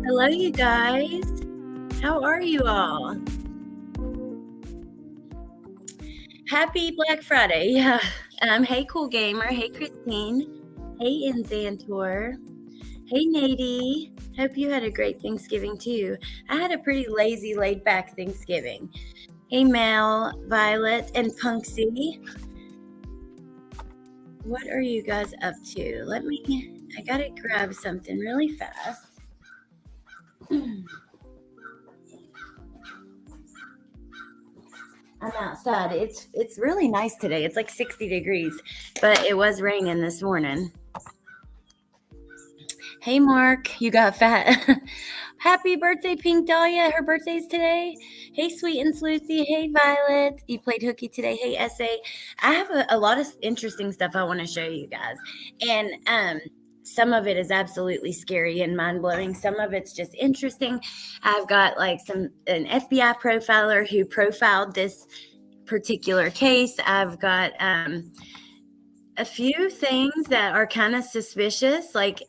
Hello, you guys. How are you all? Happy Black Friday. Yeah. Hey, Cool Gamer. Hey, Christine. Hey, Inzantor. Hey, Nadie. Hope you had a great Thanksgiving too. I had a pretty lazy, laid back Thanksgiving. Hey, Mel, Violet, and Punksy. What are you guys up to? I gotta grab something really fast. I'm outside. It's really nice today. It's like 60 degrees, but it was raining this morning. Hey Mark, you got fat. Happy birthday, Pink Dahlia. Her birthday's today. Hey Sweet and Sleuthy. Hey Violet. You played hooky today. Hey SA. I have a lot of interesting stuff I want to show you guys. And some of it is absolutely scary and mind-blowing. Some of it's just interesting. I've got like an FBI profiler who profiled this particular case. I've got a few things that are kind of suspicious, like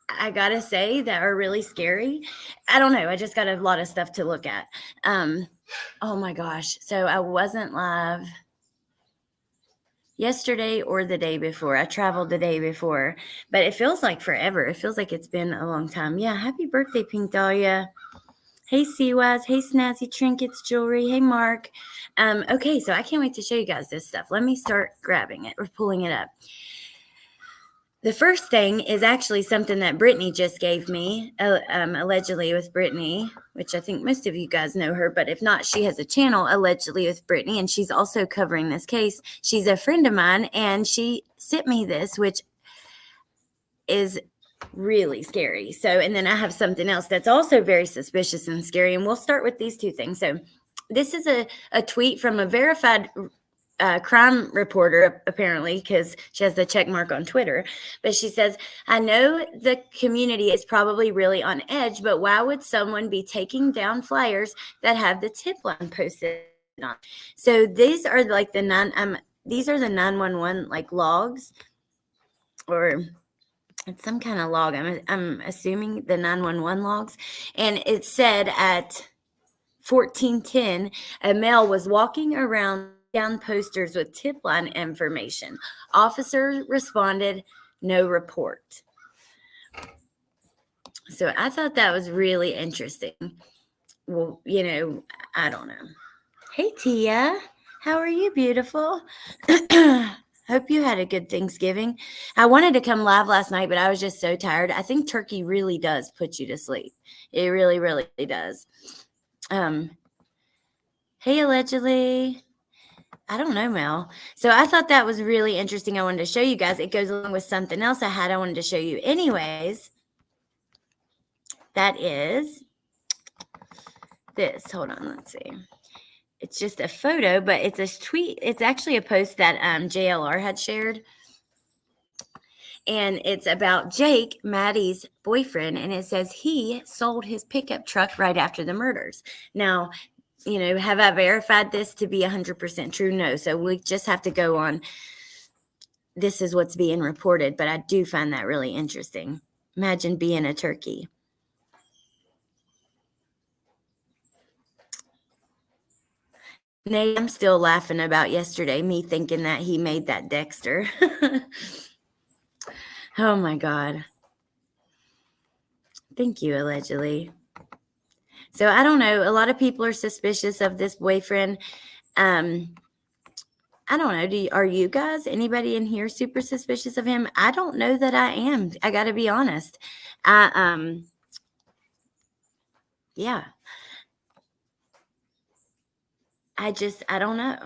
I gotta say, that are really scary. I don't know. I just got a lot of stuff to look at. Oh my gosh. So I wasn't live yesterday or the day before. I traveled the day before, but it feels like forever. It feels like it's been a long time. Yeah. Happy birthday, Pink Dahlia. Hey, Seawise. Hey, Snazzy Trinkets Jewelry. Hey, Mark. Okay, so I can't wait to show you guys this stuff. Let me start grabbing it or pulling it up. The first thing is actually something that Brittany just gave me, allegedly with Brittany, which I think most of you guys know her, but if not, she has a channel, Allegedly with Brittany, and she's also covering this case. She's a friend of mine, and she sent me this, which is really scary. So, and then I have something else that's also very suspicious and scary, and we'll start with these two things. So, this is a tweet from a verified crime reporter, apparently, because she has the check mark on Twitter. But she says, I know the community is probably really on edge, but why would someone be taking down flyers that have the tip line posted on? So these are like these are the 911 like logs, or it's some kind of log. I'm assuming the 911 logs. And it said at 1410, a male was walking around down posters with tip line information. Officer responded, no report. So I thought that was really interesting. Well, I don't know. Hey, Tia. How are you, beautiful? Hope you had a good Thanksgiving. I wanted to come live last night, but I was just so tired. I think turkey really does put you to sleep. It really, really does. Hey, Allegedly. I don't know, Mel. So I thought that was really interesting. I wanted to show you guys. It goes along with something else I wanted to show you anyways. That is this. Hold on, let's see. It's just a photo, but it's a tweet. It's actually a post that JLR had shared. And it's about Jake, Maddie's boyfriend, and it says he sold his pickup truck right after the murders. Now, have I verified this to be 100% true? No. So we just have to go on. This is what's being reported, but I do find that really interesting. Imagine being a turkey. Nate, I'm still laughing about yesterday, me thinking that he made that Dexter. Oh my God. Thank you, Allegedly. So I don't know. A lot of people are suspicious of this boyfriend. I don't know. Are you guys, anybody in here, super suspicious of him? I don't know that I am. I got to be honest. Yeah. I don't know.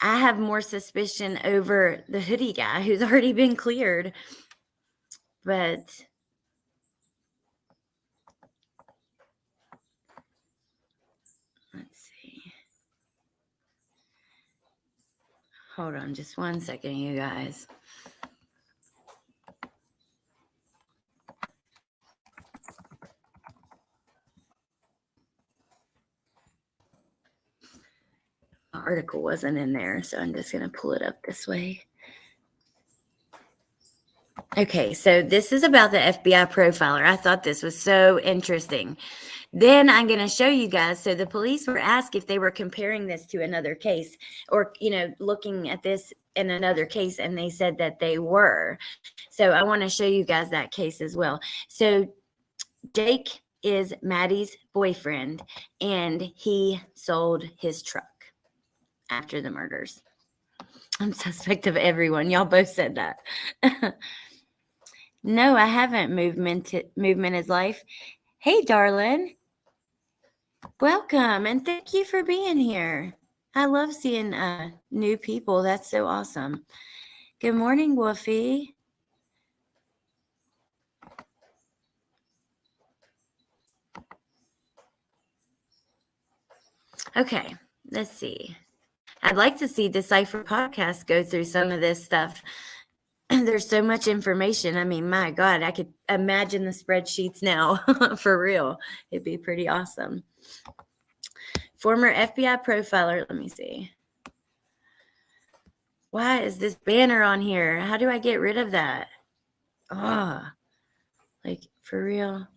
I have more suspicion over the hoodie guy who's already been cleared. But let's see. Hold on just 1 second, you guys. The article wasn't in there, so I'm just going to pull it up this way. Okay, so this is about the FBI profiler. I thought this was so interesting. Then I'm going to show you guys. So the police were asked if they were comparing this to another case or, looking at this in another case, and they said that they were. So I want to show you guys that case as well. So Jake is Maddie's boyfriend, and he sold his truck after the murders. I'm suspect of everyone. Y'all both said that. No, I haven't. Movement is life. Hey, darling. Welcome, and thank you for being here. I love seeing new people. That's so awesome. Good morning, Wolfie. Okay, let's see. I'd like to see Decipher Podcast go through some of this stuff. There's so much information. I mean, my God, I could imagine the spreadsheets now. For real. It'd be pretty awesome. Former FBI profiler. Let me see. Why is this banner on here? How do I get rid of that? Like, for real?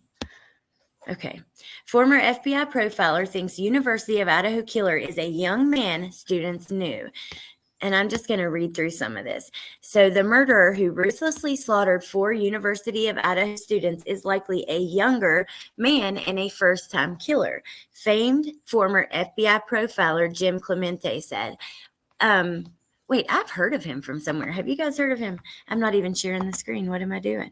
Okay. Former FBI profiler thinks University of Idaho killer is a young man students knew. And I'm just going to read through some of this. So the murderer who ruthlessly slaughtered 4 University of Idaho students is likely a younger man and a first-time killer. Famed former FBI profiler Jim Clemente said. Wait, I've heard of him from somewhere. Have you guys heard of him? I'm not even sharing the screen. What am I doing?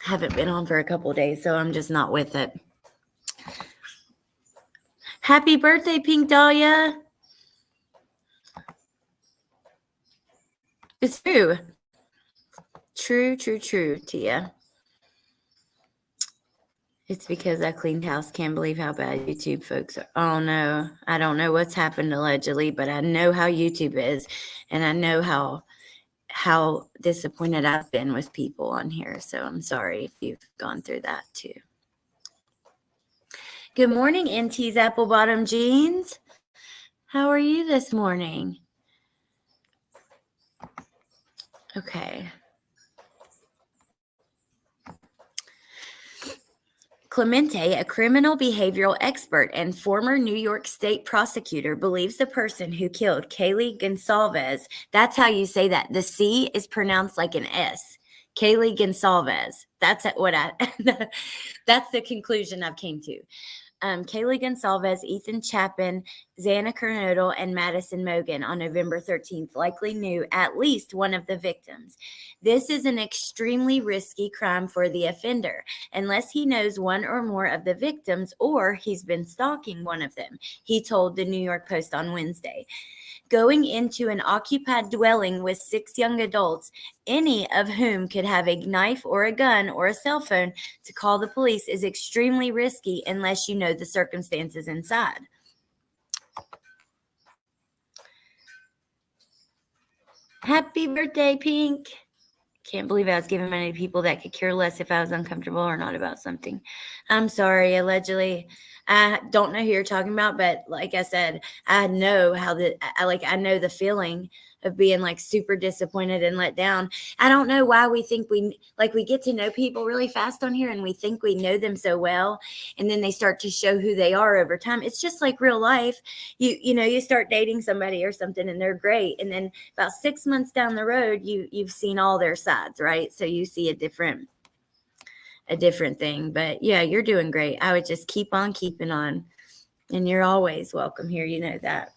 Haven't been on for a couple days, so I'm just not with it. Happy birthday, Pink Dahlia. It's true. True, Tia. It's because I cleaned house. Can't believe how bad YouTube folks are. Oh, no. I don't know what's happened allegedly, but I know how YouTube is, and I know how disappointed I've been with people on here. So I'm sorry if you've gone through that too. Good morning, NT's Apple Bottom Jeans. How are you this morning? Okay. Clemente, a criminal behavioral expert and former New York State prosecutor, believes the person who killed Kaylee Gonsalves, that's how you say that. The C is pronounced like an S. Kaylee Gonsalves. That's what that's the conclusion I've came to. Kaylee Gonsalves, Ethan Chapin, Xana Kernodle, and Madison Mogan on November 13th likely knew at least one of the victims. This is an extremely risky crime for the offender, unless he knows one or more of the victims or he's been stalking one of them, he told the New York Post on Wednesday. Going into an occupied dwelling with 6 young adults, any of whom could have a knife or a gun or a cell phone to call the police, is extremely risky unless you know the circumstances inside. Happy birthday, Pink. Can't believe I was giving money to people that could care less if I was uncomfortable or not about something. I'm sorry, allegedly. I don't know who you're talking about, but like I said, I know I know the feeling of being like super disappointed and let down. I don't know why we think we get to know people really fast on here and we think we know them so well, and then they start to show who they are over time. It's just like real life. You start dating somebody or something and they're great, and then about 6 months down the road, you've seen all their sides, right? So you see a different thing. But yeah, you're doing great. I would just keep on keeping on, and you're always welcome here. You know that.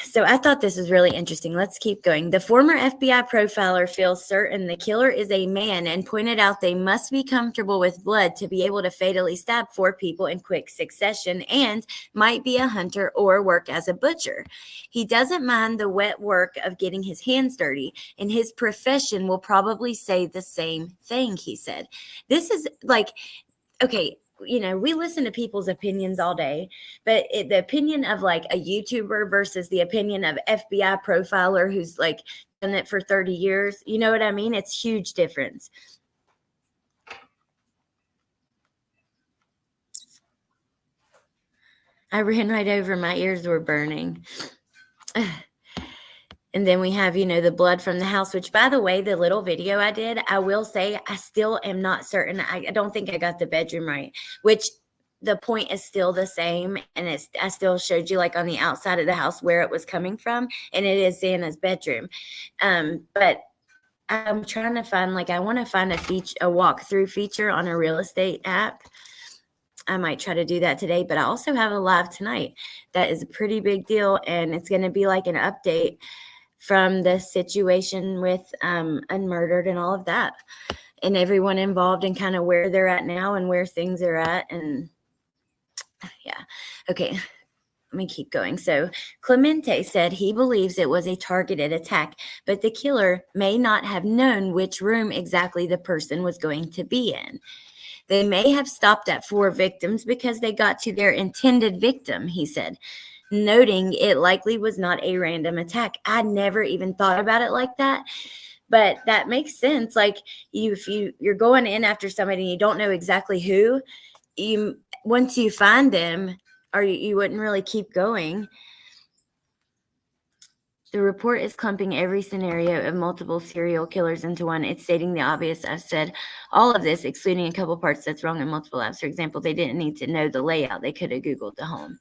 So I thought this was really interesting. Let's keep going. The former FBI profiler feels certain the killer is a man and pointed out they must be comfortable with blood to be able to fatally stab 4 people in quick succession and might be a hunter or work as a butcher. He doesn't mind the wet work of getting his hands dirty, and his profession will probably say the same thing, he said. This is like, okay, we listen to people's opinions all day, but the opinion of like a YouTuber versus the opinion of FBI profiler who's like done it for 30 years, you know what I mean? It's huge difference. I ran right over. My ears were burning. And then we have, the blood from the house, which, by the way, the little video I did, I will say I still am not certain. I don't think I got the bedroom right, which the point is still the same. And I still showed you like on the outside of the house where it was coming from. And it is Xana's bedroom. But I'm trying to find, I want to find a walkthrough feature on a real estate app. I might try to do that today, but I also have a live tonight. That is a pretty big deal. And it's going to be like an update from the situation with Unmurdered and all of that, and everyone involved and kind of where they're at now and where things are at. And yeah. Okay. Let me keep going. So Clemente said he believes it was a targeted attack, but the killer may not have known which room exactly the person was going to be in. They may have stopped at 4 victims because they got to their intended victim, he said, noting it likely was not a random attack. I never even thought about it like that, but that makes sense. Like if you're going in after somebody and you don't know exactly who, once you find them, or you wouldn't really keep going. The report is clumping every scenario of multiple serial killers into one. It's stating the obvious. I've said all of this, excluding a couple parts that's wrong in multiple apps. For example, they didn't need to know the layout. They could have Googled the home.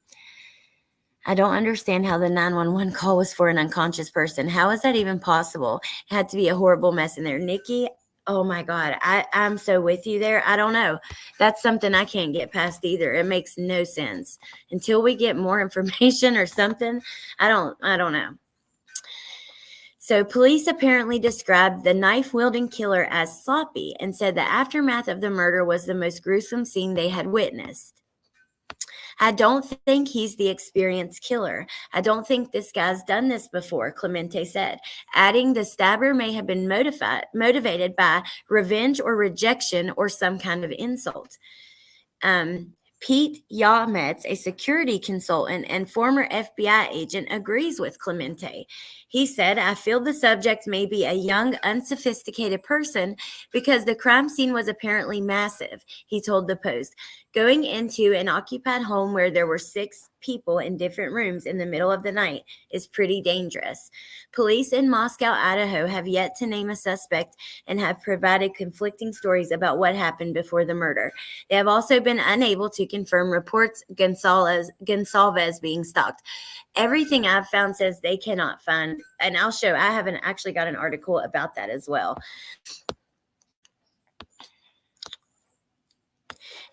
I don't understand how the 911 call was for an unconscious person. How is that even possible? It had to be a horrible mess in there. Nikki, oh my God, I'm so with you there. I don't know. That's something I can't get past either. It makes no sense. Until we get more information or something, I don't know. So police apparently described the knife-wielding killer as sloppy and said the aftermath of the murder was the most gruesome scene they had witnessed. I don't think he's the experienced killer. I don't think this guy's done this before, Clemente said, adding the stabber may have been motivated by revenge or rejection or some kind of insult. Pete Yametz, a security consultant and former FBI agent, agrees with Clemente. He said, I feel the subject may be a young, unsophisticated person because the crime scene was apparently massive, he told the Post. Going into an occupied home where there were 6 people in different rooms in the middle of the night is pretty dangerous. Police in Moscow, Idaho have yet to name a suspect and have provided conflicting stories about what happened before the murder. They have also been unable to confirm reports Gonsalves being stalked. Everything I've found says they cannot find, and I'll show, I haven't actually got an article about that as well.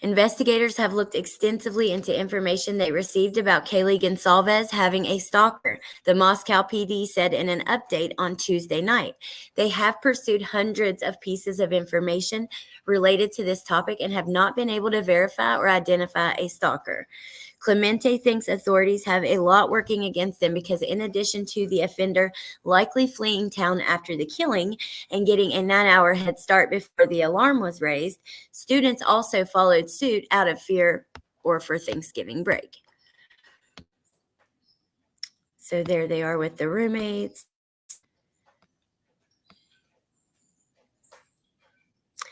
Investigators have looked extensively into information they received about Kaylee Gonsalves having a stalker, the Moscow PD said in an update on Tuesday night. They have pursued hundreds of pieces of information related to this topic and have not been able to verify or identify a stalker. Clemente thinks authorities have a lot working against them because in addition to the offender likely fleeing town after the killing and getting a 9-hour head start before the alarm was raised, students also followed suit out of fear or for Thanksgiving break. So there they are with the roommates.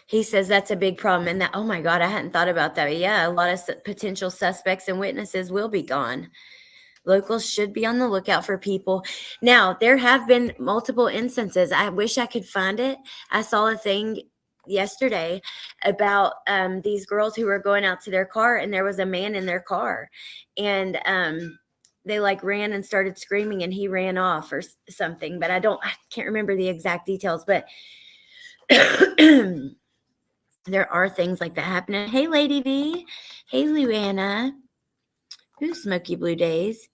He says that's a big problem and that, oh my God, I hadn't thought about that. But yeah, a lot of potential suspects and witnesses will be gone. Locals should be on the lookout for people. Now, there have been multiple instances. I wish I could find it. I saw a thing yesterday about these girls who were going out to their car and there was a man in their car. And they ran and started screaming and he ran off or something. But I can't remember the exact details. But there are things like that happening. Hey, Lady V. Hey, Luanna. Ooh, Smoky Blue Days.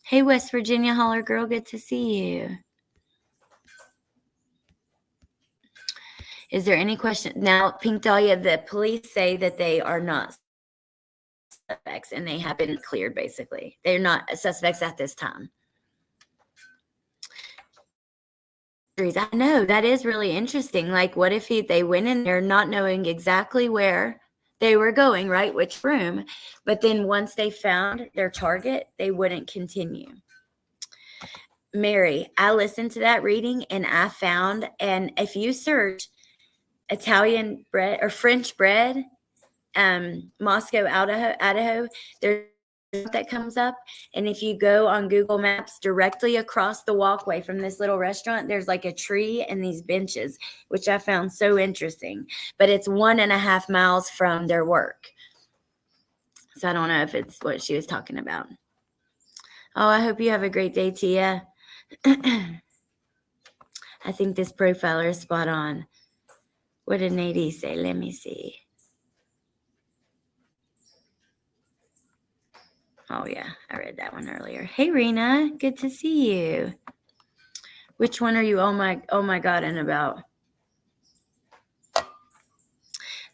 Hey, West Virginia Holler Girl. Good to see you. Is there any question? Now, Pink Dahlia, the police say that they are not suspects and they have been cleared, basically. They're not suspects at this time. I know, that is really interesting. What if they went in there not knowing exactly where they were going, right? Which room. But then once they found their target, they wouldn't continue. Mary, I listened to that reading and I found, and if you search Italian bread or French bread, Moscow, Idaho, there's that comes up, and if you go on Google Maps, directly across the walkway from this little restaurant, there's like a tree and these benches, which I found so interesting. But it's 1.5 miles from their work. So I don't know if it's what she was talking about. Oh, I hope you have a great day, Tia. I think this profiler is spot on. What did Nadie say? Let me see. Oh, yeah, I read that one earlier. Hey, Rena, good to see you. Which one are you? Oh my God, and about?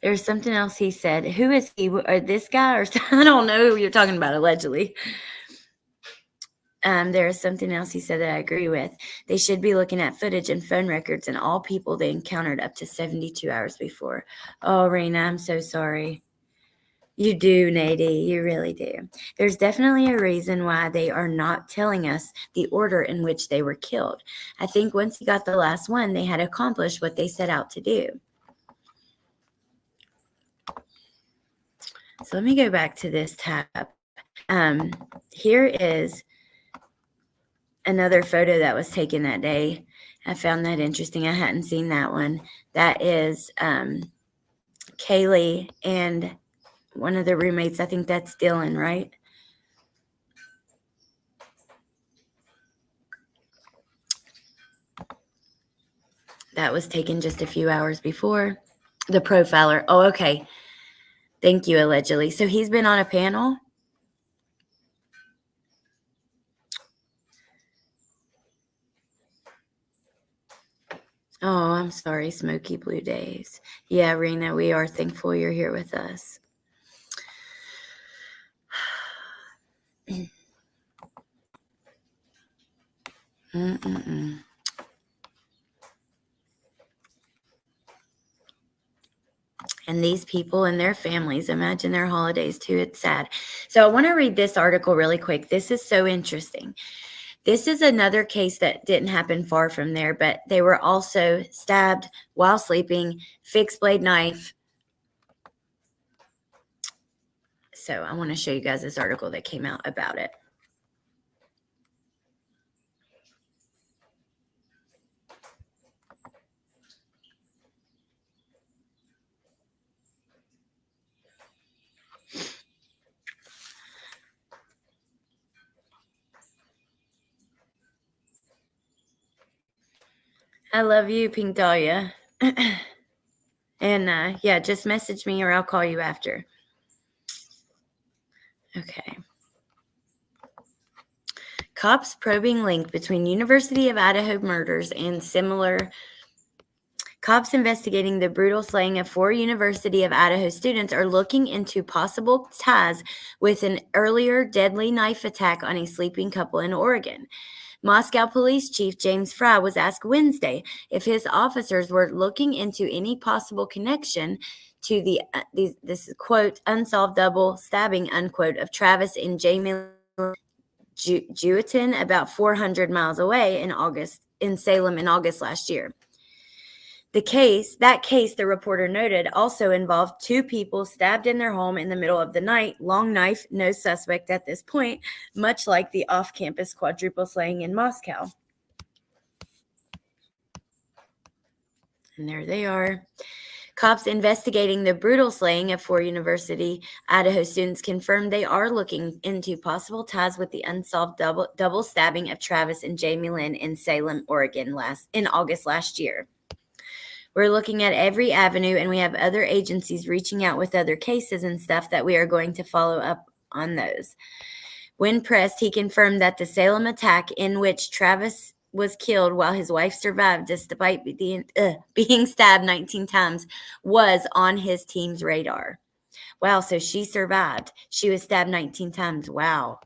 There's something else he said. Who is he? Or this guy? Or I don't know who you're talking about, allegedly. There is something else he said that I agree with. They should be looking at footage and phone records and all people they encountered up to 72 hours before. Oh, Rena, I'm so sorry. You do, Nadie. You really do. There's definitely a reason why they are not telling us the order in which they were killed. I think once he got the last one, they had accomplished what they set out to do. So let me go back to this tab. Here is another photo that was taken that day. I found that interesting. I hadn't seen that one. That is Kaylee and one of the roommates. I think that's Dylan, right? That was taken just a few hours before. The profiler. Oh, okay. Thank you, allegedly. So he's been on a panel? Oh, I'm sorry, Smoky Blue Days. Yeah, Rena, we are thankful you're here with us. And these people and their families, imagine their holidays too. It's sad. So I want to read this article really quick. This is so interesting. This is another case that didn't happen far from there, but they were also stabbed while sleeping, fixed blade knife. So I want to show you guys this article that came out about it. I love you, Pink Dahlia. And yeah, just message me or I'll call you after. Okay. Cops probing link between University of Idaho murders and similar. Cops investigating the brutal slaying of 4 University of Idaho students are looking into possible ties with an earlier deadly knife attack on a sleeping couple in Oregon. Moscow Police Chief James Fry was asked Wednesday if his officers were looking into any possible connection to this is, quote, unsolved double stabbing, unquote, of Travis and Jamie Jewett about 400 miles away in Salem in August last year. That case, the reporter noted, also involved 2 people stabbed in their home in the middle of the night. Long knife, no suspect at this point, much like the off-campus quadruple slaying in Moscow. And there they are. Cops investigating the brutal slaying of 4 University Idaho students confirmed they are looking into possible ties with the unsolved double stabbing of Travis and Jamie Lynn in Salem, Oregon in August last year. We're looking at every avenue, and we have other agencies reaching out with other cases and stuff that we are going to follow up on those. When pressed, he confirmed that the Salem attack, in which Travis was killed while his wife survived despite being stabbed 19 times, was on his team's radar. Wow, so she survived. She was stabbed 19 times. Wow.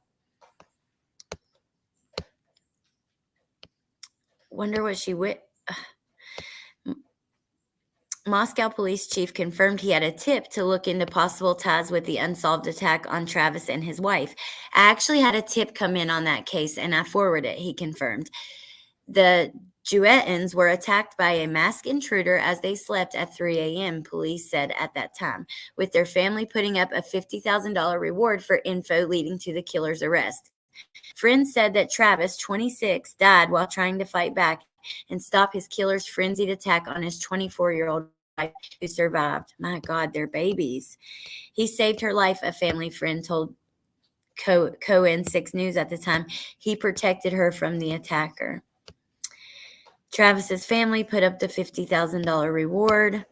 Wonder what she went. Moscow Police Chief confirmed he had a tip to look into possible ties with the unsolved attack on Travis and his wife. I actually had a tip come in on that case, and I forwarded it, he confirmed. The Juetans were attacked by a masked intruder as they slept at 3 a.m., police said at that time, with their family putting up a $50,000 reward for info leading to the killer's arrest. Friends said that Travis, 26, died while trying to fight back and stop his killer's frenzied attack on his 24-year-old wife, who survived. My God, they're babies. He saved her life, a family friend told Cohen 6 News at the time. He protected her from the attacker. Travis's family put up the $50,000 reward.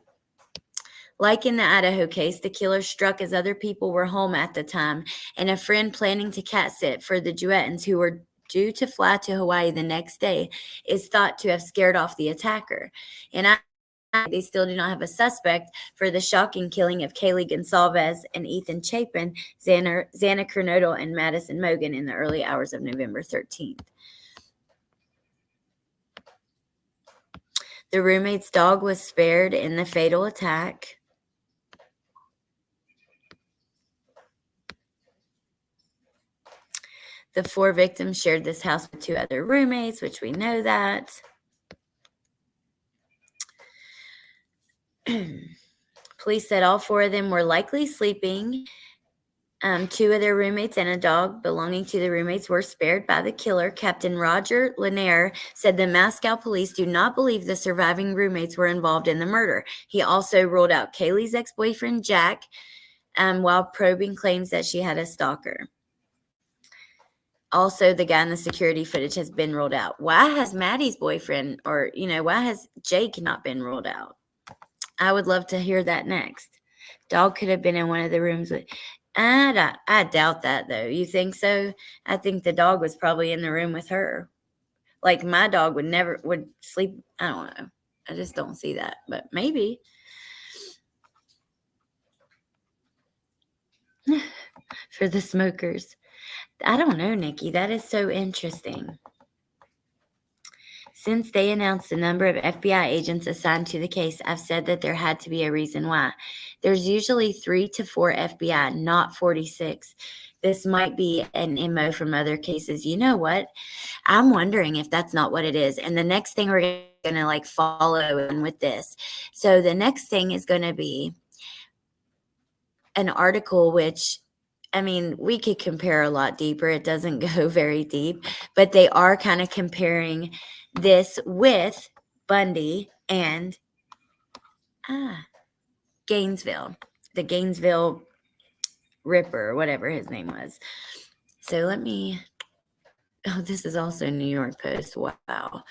Like in the Idaho case, the killer struck as other people were home at the time, and a friend planning to cat sit for the Juetans, who were due to fly to Hawaii the next day, is thought to have scared off the attacker. And they still do not have a suspect for the shocking killing of Kaylee Gonsalves and Ethan Chapin, Xana Kernodle, and Madison Mogan in the early hours of November 13th. The roommate's dog was spared in the fatal attack. The 4 victims shared this house with 2 other roommates, which we know that. Police said all 4 of them were likely sleeping. 2 of their roommates and a dog belonging to the roommates were spared by the killer. Captain Roger Lanier said the Moscow police do not believe the surviving roommates were involved in the murder. He also ruled out Kaylee's ex-boyfriend, Jack, while probing claims that she had a stalker. Also, the guy in the security footage has been ruled out. Why has Maddie's boyfriend, or, why has Jake not been ruled out? I would love to hear that next. Dog could have been in one of the rooms with... I doubt that, though. You think so? I think the dog was probably in the room with her. Like, my dog would sleep. I don't know. I just don't see that, but maybe. For the smokers. I don't know, Nikki. That is so interesting. Since they announced the number of FBI agents assigned to the case, I've said that there had to be a reason why. There's usually 3 to 4 FBI, not 46. This might be an MO from other cases. You know what? I'm wondering if that's not what it is. And the next thing we're going to follow in with this. So the next thing is going to be an article which, we could compare a lot deeper. It doesn't go very deep, but they are kind of comparing this with Bundy and Gainesville, the Gainesville Ripper, or whatever his name was. So this is also New York Post. Wow.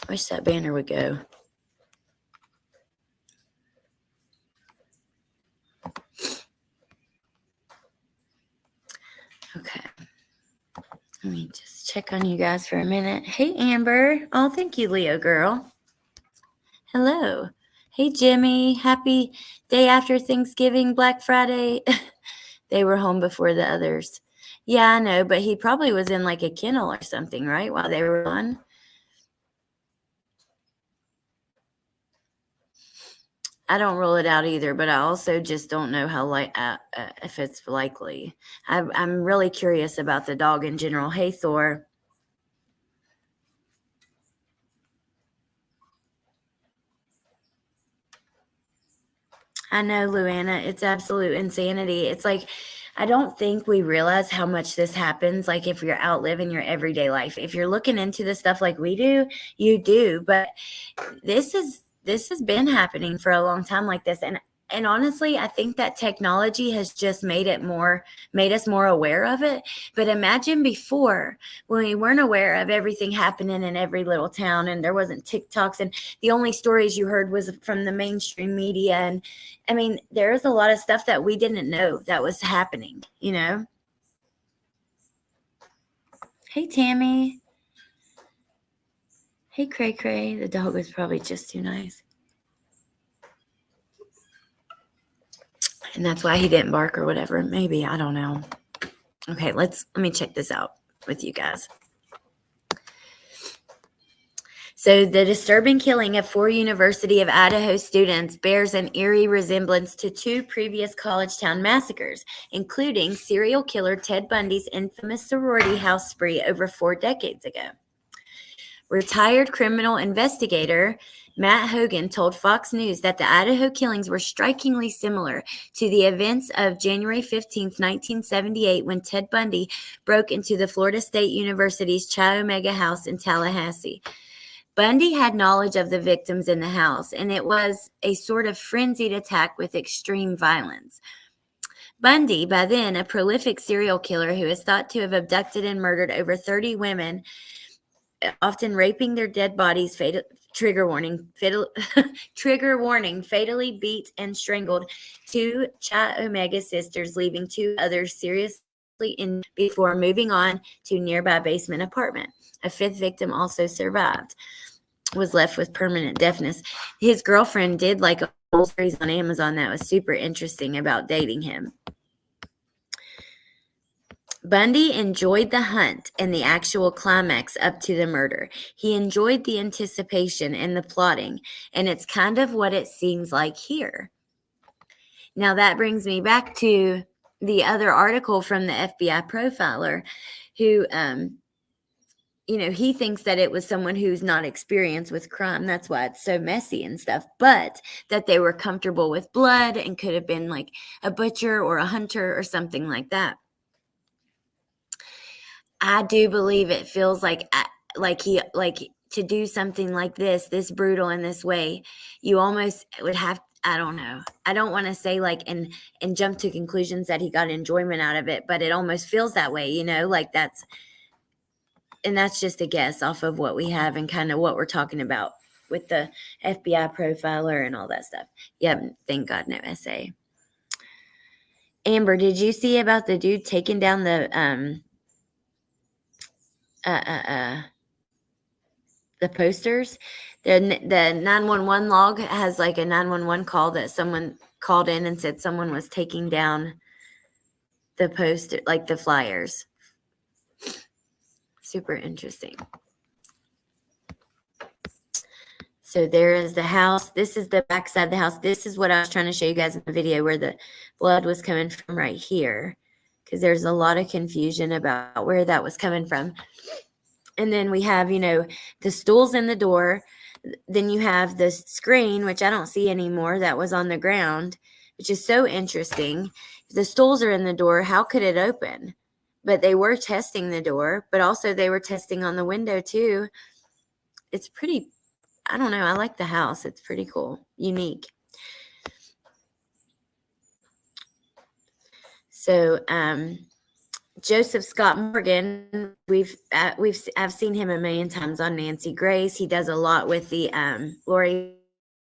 Wish that banner would go. Okay. Let me just check on you guys for a minute. Hey, Amber. Oh, thank you, Leo girl. Hello. Hey, Jimmy. Happy day after Thanksgiving, Black Friday. They were home before the others. Yeah, I know, but he probably was in a kennel or something, right, while they were on. I don't rule it out either, but I also just don't know how if it's likely. I'm really curious about the dog in general. Hey, Thor. I know, Luana. It's absolute insanity. It's I don't think we realize how much this happens. If you're out living your everyday life, if you're looking into this stuff like we do, you do. But this has been happening for a long time like this. And honestly, I think that technology has just made us more aware of it. But imagine before, when we weren't aware of everything happening in every little town, and there wasn't TikToks, and the only stories you heard was from the mainstream media. And there's a lot of stuff that we didn't know that was happening, Hey, Tammy. Hey, Cray Cray. The dog was probably just too nice. And that's why he didn't bark or whatever. Maybe. I don't know. Okay, let me check this out with you guys. So, the disturbing killing of 4 University of Idaho students bears an eerie resemblance to 2 previous college town massacres, including serial killer Ted Bundy's infamous sorority house spree over 4 decades ago. Retired criminal investigator Matt Hogan told Fox News that the Idaho killings were strikingly similar to the events of January 15, 1978, when Ted Bundy broke into the Florida State University's Chi Omega house in Tallahassee. Bundy had knowledge of the victims in the house, and it was a sort of frenzied attack with extreme violence. Bundy, by then a prolific serial killer who is thought to have abducted and murdered over 30 women, often raping their dead bodies, trigger warning, fatally beat and strangled 2 Chi Omega sisters, leaving 2 others seriously injured before moving on to a nearby basement apartment. A 5th victim also survived, was left with permanent deafness. His girlfriend did like a whole series on Amazon that was super interesting about dating him. Bundy enjoyed the hunt and the actual climax up to the murder. He enjoyed the anticipation and the plotting, and it's kind of what it seems like here. Now, that brings me back to the other article from the FBI profiler who, he thinks that it was someone who's not experienced with crime. That's why it's so messy and stuff. But that they were comfortable with blood and could have been like a butcher or a hunter or something like that. I do believe it feels like to do something like this brutal in this way, you almost would have, I don't know. I don't want to say like and jump to conclusions that he got enjoyment out of it, but it almost feels that way, like that's just a guess off of what we have and kind of what we're talking about with the FBI profiler and all that stuff. Yep, thank God no essay. Amber, did you see about the dude taking down the posters? The 911 log has like a 911 call that someone called in and said someone was taking down the poster, like the flyers. Super interesting. So there is the house. This is the back side of the house. This is what I was trying to show you guys in the video, where the blood was coming from right here, because there's a lot of confusion about where that was coming from. And then we have, the stools in the door. Then you have the screen, which I don't see anymore, that was on the ground, which is so interesting. If the stools are in the door, how could it open? But they were testing the door, but also they were testing on the window too. It's pretty, I don't know. I like the house. It's pretty cool, unique. So, Joseph Scott Morgan, I've seen him a million times on Nancy Grace. He does a lot with the Lori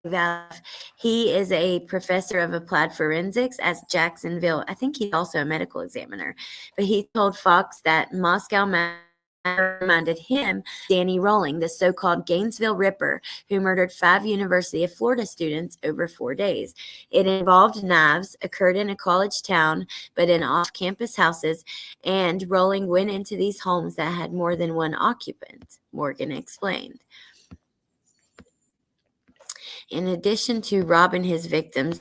Valve. He is a professor of applied forensics at Jacksonville. I think he's also a medical examiner. But he told Fox that Moscow reminded him Danny Rolling, the so-called Gainesville Ripper, who murdered 5 University of Florida students over 4 days. It involved knives, occurred in a college town, but in off-campus houses, and Rolling went into these homes that had more than one occupant, Morgan explained. In addition to robbing his victims,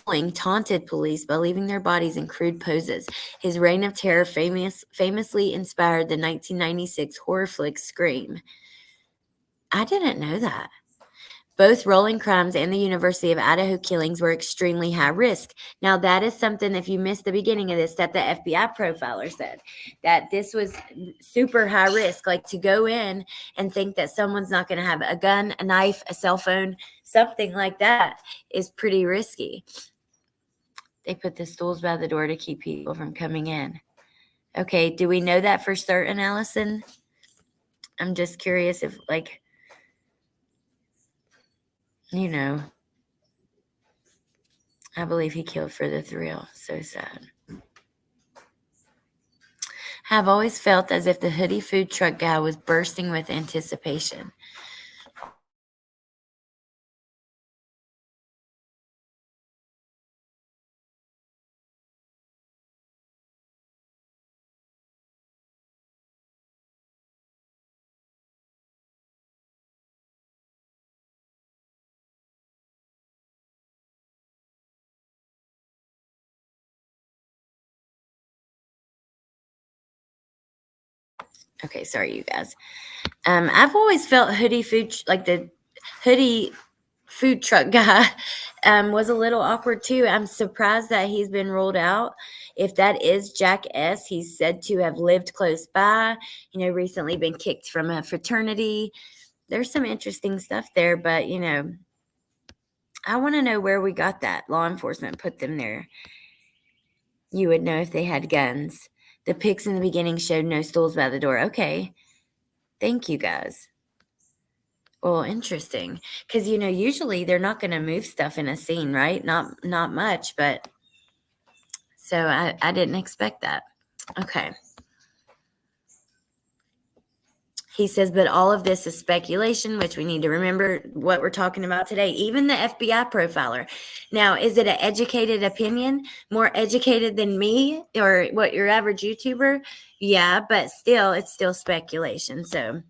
Rolling taunted police by leaving their bodies in crude poses. His reign of terror famously inspired the 1996 horror flick Scream. I didn't know that. Both Rolling crimes and the University of Idaho killings were extremely high risk. Now, that is something, if you missed the beginning of this, that the FBI profiler said, that this was super high risk. Like, to go in and think that someone's not going to have a gun, a knife, a cell phone, something like that is pretty risky. They put the stools by the door to keep people from coming in. Okay, do we know that for certain, Allison? I'm just curious if, like, I believe he killed for the thrill. So sad. I've always felt as if the hoodie food truck guy was bursting with anticipation. Okay, sorry, you guys. I've always felt the hoodie food truck guy was a little awkward too. I'm surprised that he's been ruled out. If that is Jack S., he's said to have lived close by, recently been kicked from a fraternity. There's some interesting stuff there, but, I want to know where we got that. Law enforcement put them there. You would know if they had guns. The pics in the beginning showed no stools by the door. Okay. Thank you, guys. Well, interesting. Because, usually they're not going to move stuff in a scene, right? Not much, but so I didn't expect that. Okay. He says, but all of this is speculation, which we need to remember what we're talking about today. Even the FBI profiler. Now, is it an educated opinion? More educated than me or what your average YouTuber? Yeah, but still, it's still speculation. So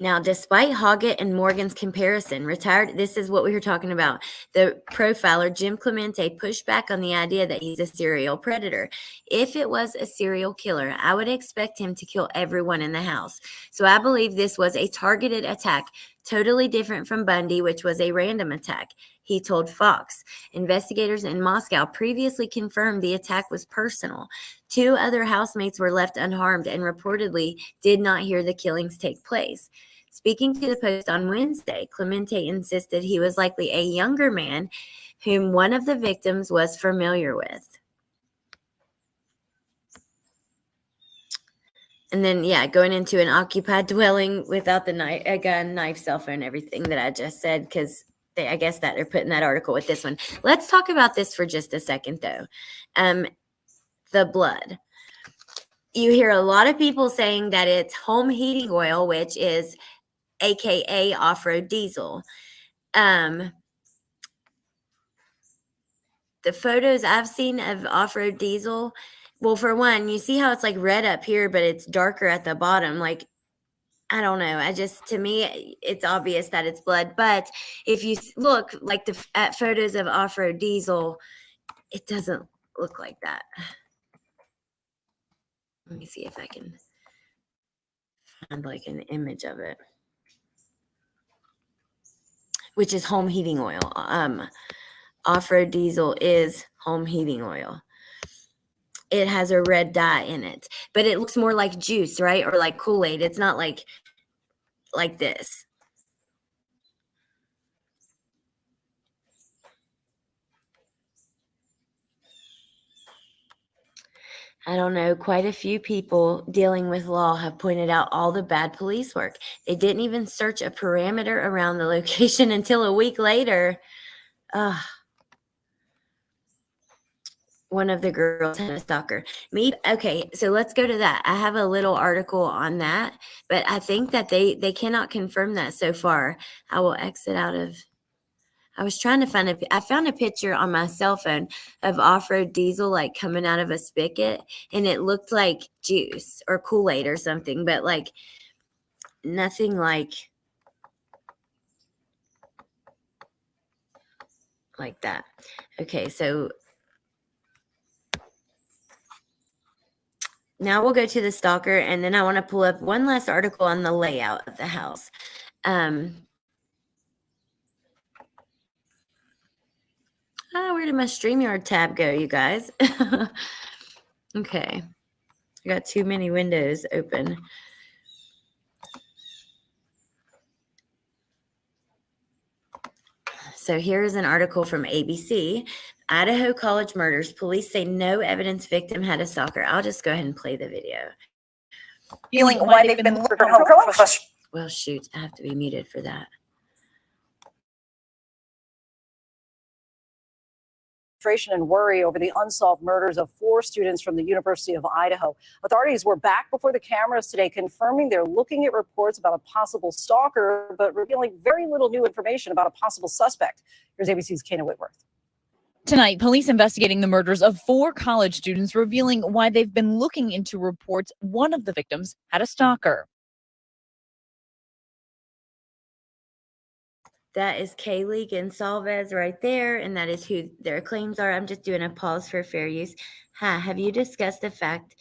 now, despite Hoggett and Morgan's comparison, this is what we were talking about. The profiler, Jim Clemente, pushed back on the idea that he's a serial predator. If it was a serial killer, I would expect him to kill everyone in the house. So I believe this was a targeted attack, totally different from Bundy, which was a random attack. He told Fox. Investigators in Moscow previously confirmed the attack was personal. 2 other housemates were left unharmed and reportedly did not hear the killings take place. Speaking to the Post on Wednesday, Clemente insisted he was likely a younger man whom one of the victims was familiar with. And then, going into an occupied dwelling without a gun, knife, cell phone, everything that I just said, because I guess that they're putting that article with this one. Let's talk about this for just a second, though. The blood. You hear a lot of people saying that it's home heating oil, which is AKA off-road diesel. The photos I've seen of off-road diesel, well, for one, you see how it's like red up here, but it's darker at the bottom. Like, I don't know. To me, it's obvious that it's blood. But if you look like at photos of off-road diesel, it doesn't look like that. Let me see if I can find like an image of it, which is home heating oil. Off-road diesel is home heating oil. It has a red dye in it, but it looks more like juice, right? Or like Kool-Aid. It's not like this. I don't know. Quite a few people dealing with law have pointed out all the bad police work. They didn't even search a perimeter around the location until a week later. One of the girls had a stalker. Okay, so let's go to that. I have a little article on that, but I think that they cannot confirm that so far. I will exit out of. I was trying to I found a picture on my cell phone of off-road diesel like coming out of a spigot, and it looked like juice or Kool-Aid or something, but like nothing like that. Okay, so now we'll go to the stalker, and then I want to pull up one last article on the layout of the house. Where did my StreamYard tab go, you guys? Okay. I got too many windows open. So here's an article from ABC. Idaho college murders. Police say no evidence victim had a stalker. I'll just go ahead and play the video. Feeling why they've been looking for us. Well, shoot. I have to be muted for that. And worry over the unsolved murders of 4 students from the University of Idaho. Authorities were back before the cameras today, confirming they're looking at reports about a possible stalker, but revealing very little new information about a possible suspect. Here's ABC's Kana Whitworth. Tonight, police investigating the murders of 4 college students, revealing why they've been looking into reports one of the victims had a stalker. That is Kaylee Gonsalves right there, and that is who their claims are. I'm just doing a pause for fair use. Huh, have you discussed the fact?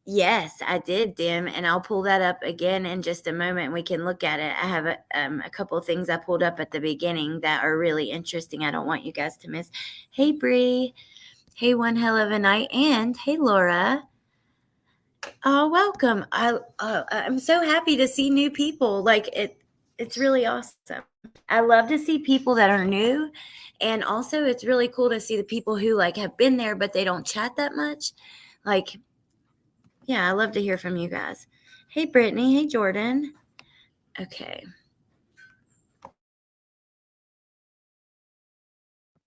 Yes, I did, Dim, and I'll pull that up again in just a moment. We can look at it. I have a couple of things I pulled up at the beginning that are really interesting. I don't want you guys to miss. Hey, Bree. Hey, one hell of a night, and hey, Laura. Oh, welcome. I'm so happy to see new people. Like it's really awesome. I love to see people that are new, and also it's really cool to see the people who like have been there but they don't chat that much. Like, yeah, I love to hear from you guys. Hey, Brittany. Hey, Jordan. Okay.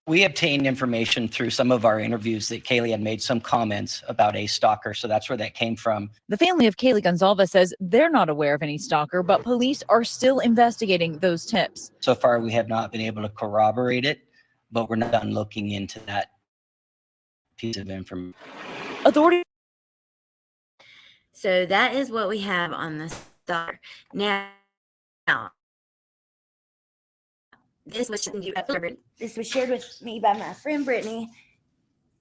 We obtained information through some of our interviews that Kaylee had made some comments about a stalker. So that's where that came from. The family of Kaylee Gonzalez says they're not aware of any stalker, but police are still investigating those tips. So far, we have not been able to corroborate it, but we're not done looking into that piece of information. Authorities. So that is what we have on the stalker. Now this was shared with me by my friend Brittany,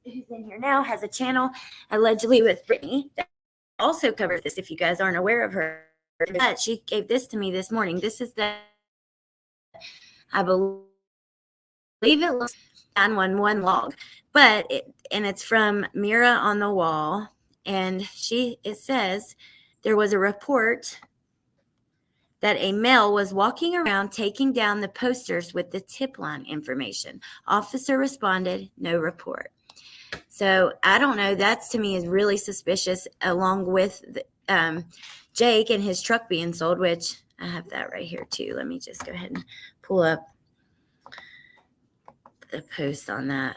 who's in here now, has a channel allegedly with Brittany that also covers this. If you guys aren't aware of her, but she gave this to me this morning. This is the, I believe it looks 911 log, but it's from Mira on the Wall, and it says there was a report that a male was walking around taking down the posters with the tip line information. Officer responded, no report. So I don't know. That's to me is really suspicious, along with Jake and his truck being sold, which I have that right here too. Let me just go ahead and pull up the post on that.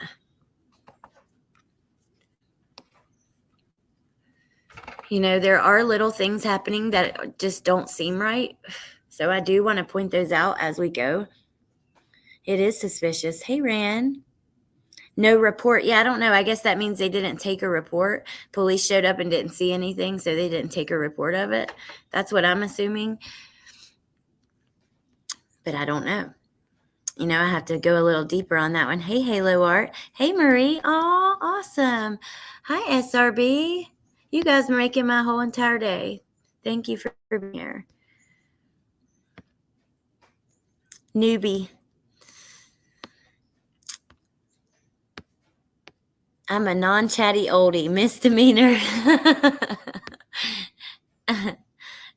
You know, there are little things happening that just don't seem right. So I do want to point those out as we go. It is suspicious. Hey, Ran. No report. Yeah, I don't know. I guess that means they didn't take a report. Police showed up and didn't see anything, so they didn't take a report of it. That's what I'm assuming. But I don't know. You know, I have to go a little deeper on that one. Hey, Halo Art. Hey, Marie. Oh, awesome. Hi, SRB. You guys are making my whole entire day. Thank you for being here. Newbie. I'm a non-chatty oldie, misdemeanor.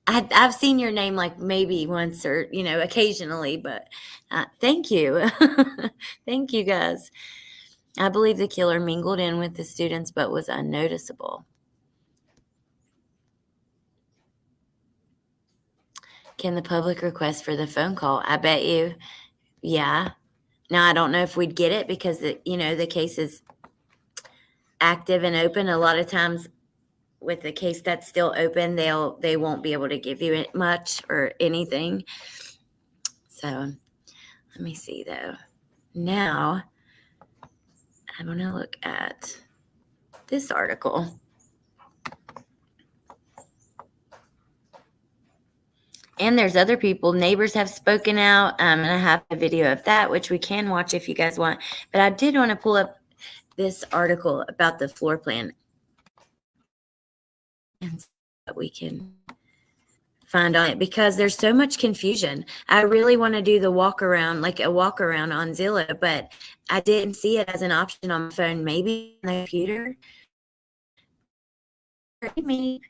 I've seen your name like maybe once or, you know, occasionally, but thank you. Thank you, guys. I believe the killer mingled in with the students but was unnoticeable. Can the public request for the phone call? I bet you. Yeah. Now, I don't know if we'd get it because, the case is active and open. A lot of times with the case that's still open, they won't be able to give you much or anything. So let me see though. Now I'm going to look at this article. And there's other people. Neighbors have spoken out, and I have a video of that, which we can watch if you guys want. But I did want to pull up this article about the floor plan, and so that we can find on it because there's so much confusion. I really want to do the walk around, like a walk around on Zillow, but I didn't see it as an option on my phone. Maybe on the computer. Maybe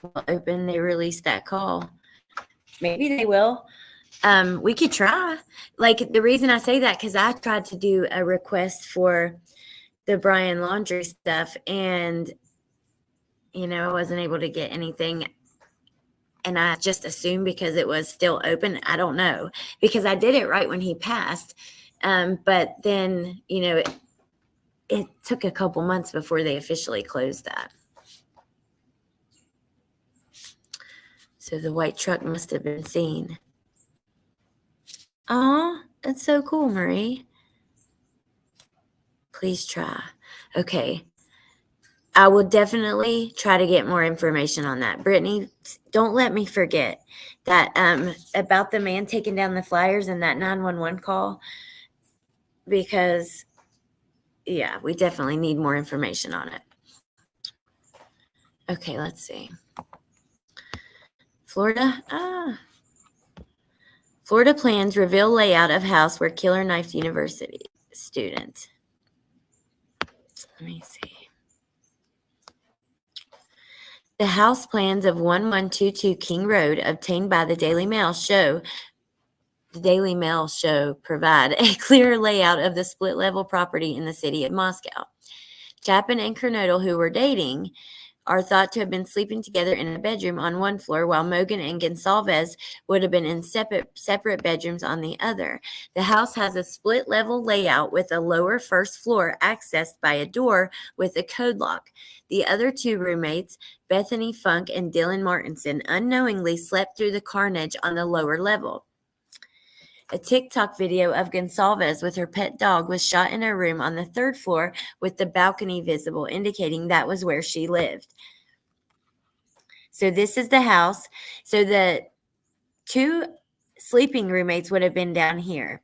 will open. They released that call. Maybe they will. We could try. Like the reason I say that because I tried to do a request for the Brian Laundry stuff, and I wasn't able to get anything. And I just assumed because it was still open. I don't know because I did it right when he passed. But then, it took a couple months before they officially closed that. So the white truck must have been seen. Oh, that's so cool, Marie. Please try. Okay. I will definitely try to get more information on that. Brittany, don't let me forget that about the man taking down the flyers and that 911 call, because yeah, we definitely need more information on it. Okay, let's see. Florida. Florida plans reveal layout of house where killer knifed university student. Let me see. The house plans of 1122 King Road obtained by the Daily Mail show provide a clear layout of the split level property in the city of Moscow. Chapin and Kernodle, who were dating, are thought to have been sleeping together in a bedroom on one floor, while Mogan and Gonsalves would have been in separate bedrooms on the other. The house has a split level layout with a lower first floor accessed by a door with a code lock. The other two roommates, Bethany Funk and Dylan Martinson, unknowingly slept through the carnage on the lower level. A TikTok video of Gonsalves with her pet dog was shot in her room on the third floor with the balcony visible, indicating that was where she lived. So this is the house. So the two sleeping roommates would have been down here.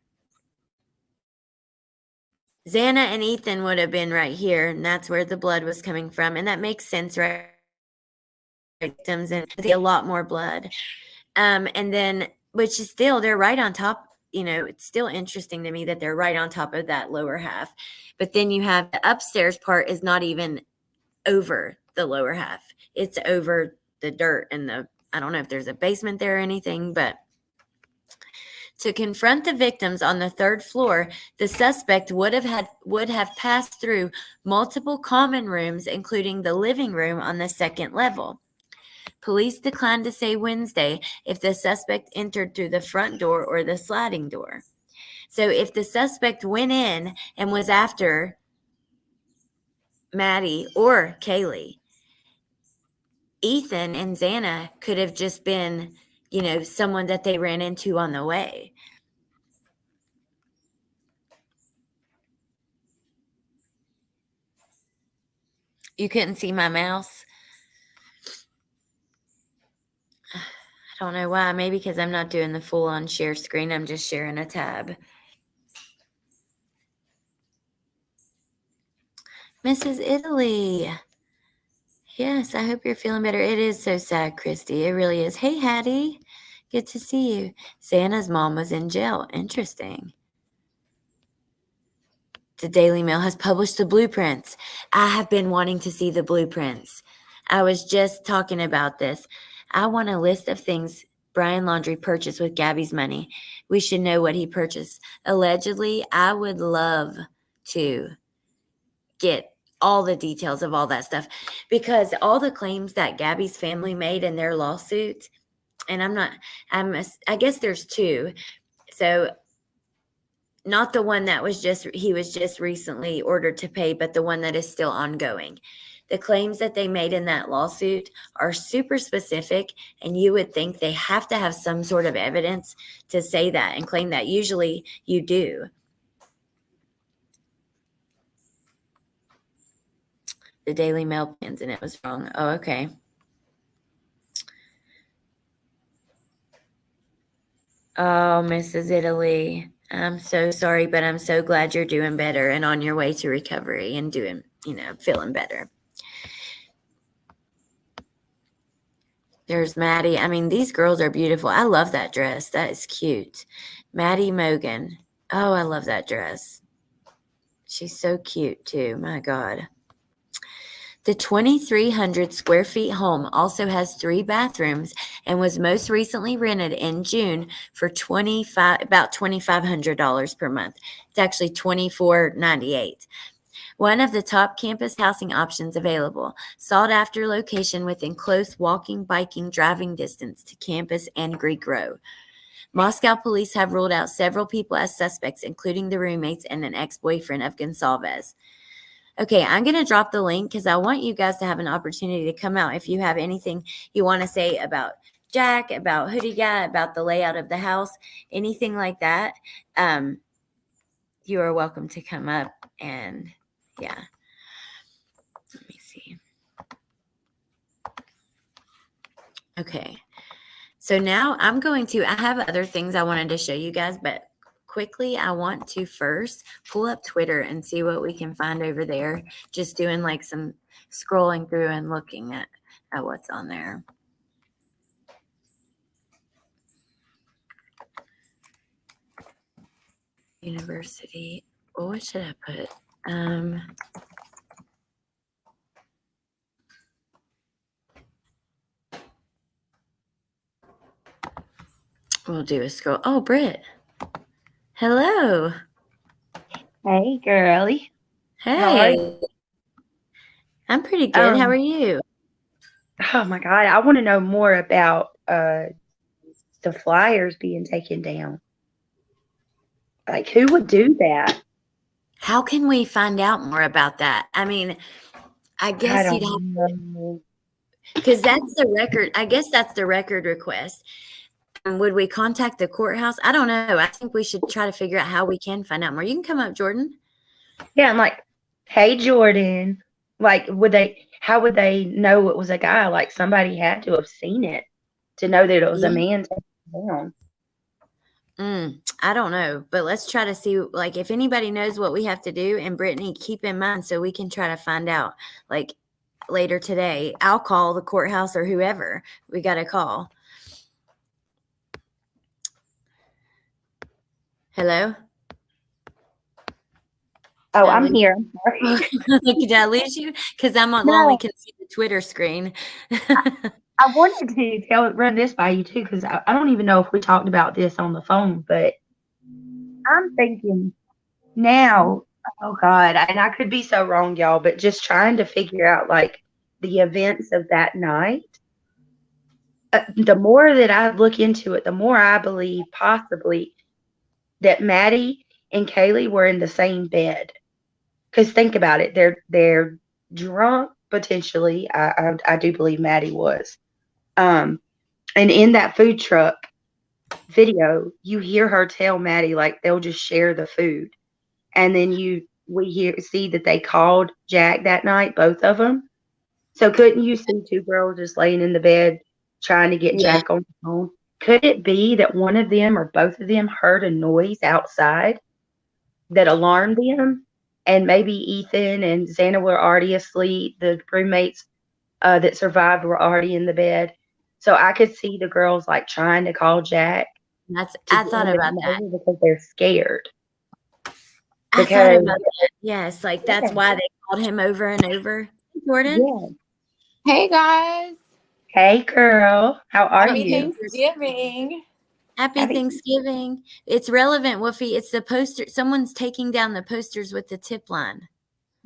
Xana and Ethan would have been right here, and that's where the blood was coming from. And that makes sense, right? Victims and a lot more blood. And then, which is still, they're right on top. You know, it's still interesting to me that they're right on top of that lower half. But then you have the upstairs part is not even over the lower half. It's over the dirt and I don't know if there's a basement there or anything, but to confront the victims on the third floor, the suspect would have passed through multiple common rooms, including the living room on the second level. Police declined to say Wednesday if the suspect entered through the front door or the sliding door. So if the suspect went in and was after Maddie or Kaylee, Ethan and Xana could have just been, someone that they ran into on the way. You couldn't see my mouse? I don't know why. Maybe because I'm not doing the full-on share screen. I'm just sharing a tab. Mrs. Italy. Yes, I hope you're feeling better. It is so sad, Christy. It really is. Hey, Hattie. Good to see you. Santa's mom was in jail. Interesting. The Daily Mail has published the blueprints. I have been wanting to see the blueprints. I was just talking about this. I want a list of things Brian Laundrie purchased with Gabby's money. We should know what he purchased. Allegedly, I would love to get all the details of all that stuff, because all the claims that Gabby's family made in their lawsuit, and I guess there's two. So not the one that he was just recently ordered to pay, but the one that is still ongoing. The claims that they made in that lawsuit are super specific, and you would think they have to have some sort of evidence to say that and claim that. Usually you do. The Daily Mail plans, and it was wrong. Oh, okay. Oh, Mrs. Italy, I'm so sorry, but I'm so glad you're doing better and on your way to recovery and doing, feeling better. There's Maddie. I mean, these girls are beautiful. I love that dress. That is cute. Maddie Mogan. Oh, I love that dress. She's so cute too. My God. The 2,300 square feet home also has 3 bathrooms and was most recently rented in June for about $2,500 per month. It's actually $2,498. One of the top campus housing options available, sought after location within close walking, biking, driving distance to campus and Greek Row. Moscow police have ruled out several people as suspects, including the roommates and an ex-boyfriend of Gonsalves. Okay, I'm going to drop the link because I want you guys to have an opportunity to come out if you have anything you want to say about Jack, about Hoodie Guy, about the layout of the house, anything like that. You are welcome to come up and, yeah. Let me see. Okay. So now I have other things I wanted to show you guys, but quickly, I want to first pull up Twitter and see what we can find over there. Just doing like some scrolling through and looking at what's on there. University. Oh, what should I put? We'll do a scroll. Oh, Britt. Hello. Hey, girly. How are Hey. I'm pretty good. How are you? Oh my God, I want to know more about the flyers being taken down. Like, who would do that? How can we find out more about that? I mean, I I guess you'd don't have know. because that's the record. I guess that's the record request. Would we contact the courthouse? I don't know. I think we should try to figure out how we can find out more. You can come up, Jordan. Yeah, I'm like, hey, Jordan. Like, how would they know it was a guy? Like, somebody had to have seen it to know that it was a Yeah. man taken down. I don't know, but let's try to see, like, if anybody knows what we have to do. And Brittany, keep in mind so we can try to find out, like, later today. I'll call the courthouse or whoever we got to call. Hello? Oh, I'm here. I'm sorry. Did I lose you? Because I'm on No. only can see the Twitter screen. I wanted to run this by you too, because I don't even know if we talked about this on the phone, but I'm thinking now, oh God, and I could be so wrong, y'all, but just trying to figure out like the events of that night. The more that I look into it, the more I believe possibly that Maddie and Kaylee were in the same bed. Because think about it, they're drunk potentially. I do believe Maddie was. And in that food truck video, you hear her tell Maddie like they'll just share the food, and then we see that they called Jack that night, both of them. So couldn't you see two girls just laying in the bed trying to get Yeah. Jack on the phone? Could it be that one of them or both of them heard a noise outside that alarmed them? And maybe Ethan and Xana were already asleep. The roommates that survived were already in the bed. So I could see the girls like trying to call Jack. I thought about that. Because they're scared. I thought about that. Yes, like that's Yeah. why they called him over and over. Jordan? Yeah. Hey guys. Hey girl, how are Happy you? Thanksgiving. Happy Happy- Thanksgiving. It's relevant, Woofy. It's the poster. Someone's taking down the posters with the tip line.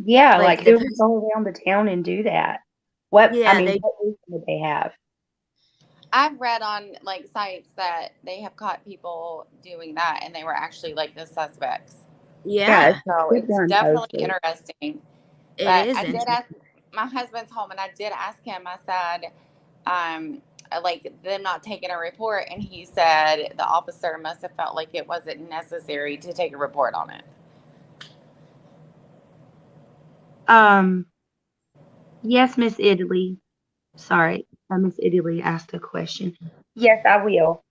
Yeah, Like like the who would go around the town and do that? What Yeah, what reason would they have? I've read on like sites that they have caught people doing that and they were actually like the suspects. Yeah, So good it's one, definitely poster. interesting. it But is I did interesting. ask my husband's home and I did ask him, I said, like them not taking a report, and he said the officer must have felt like it wasn't necessary to take a report on it. Yes, Miss Italy. Sorry, Miss Italy asked a question. Yes, I will.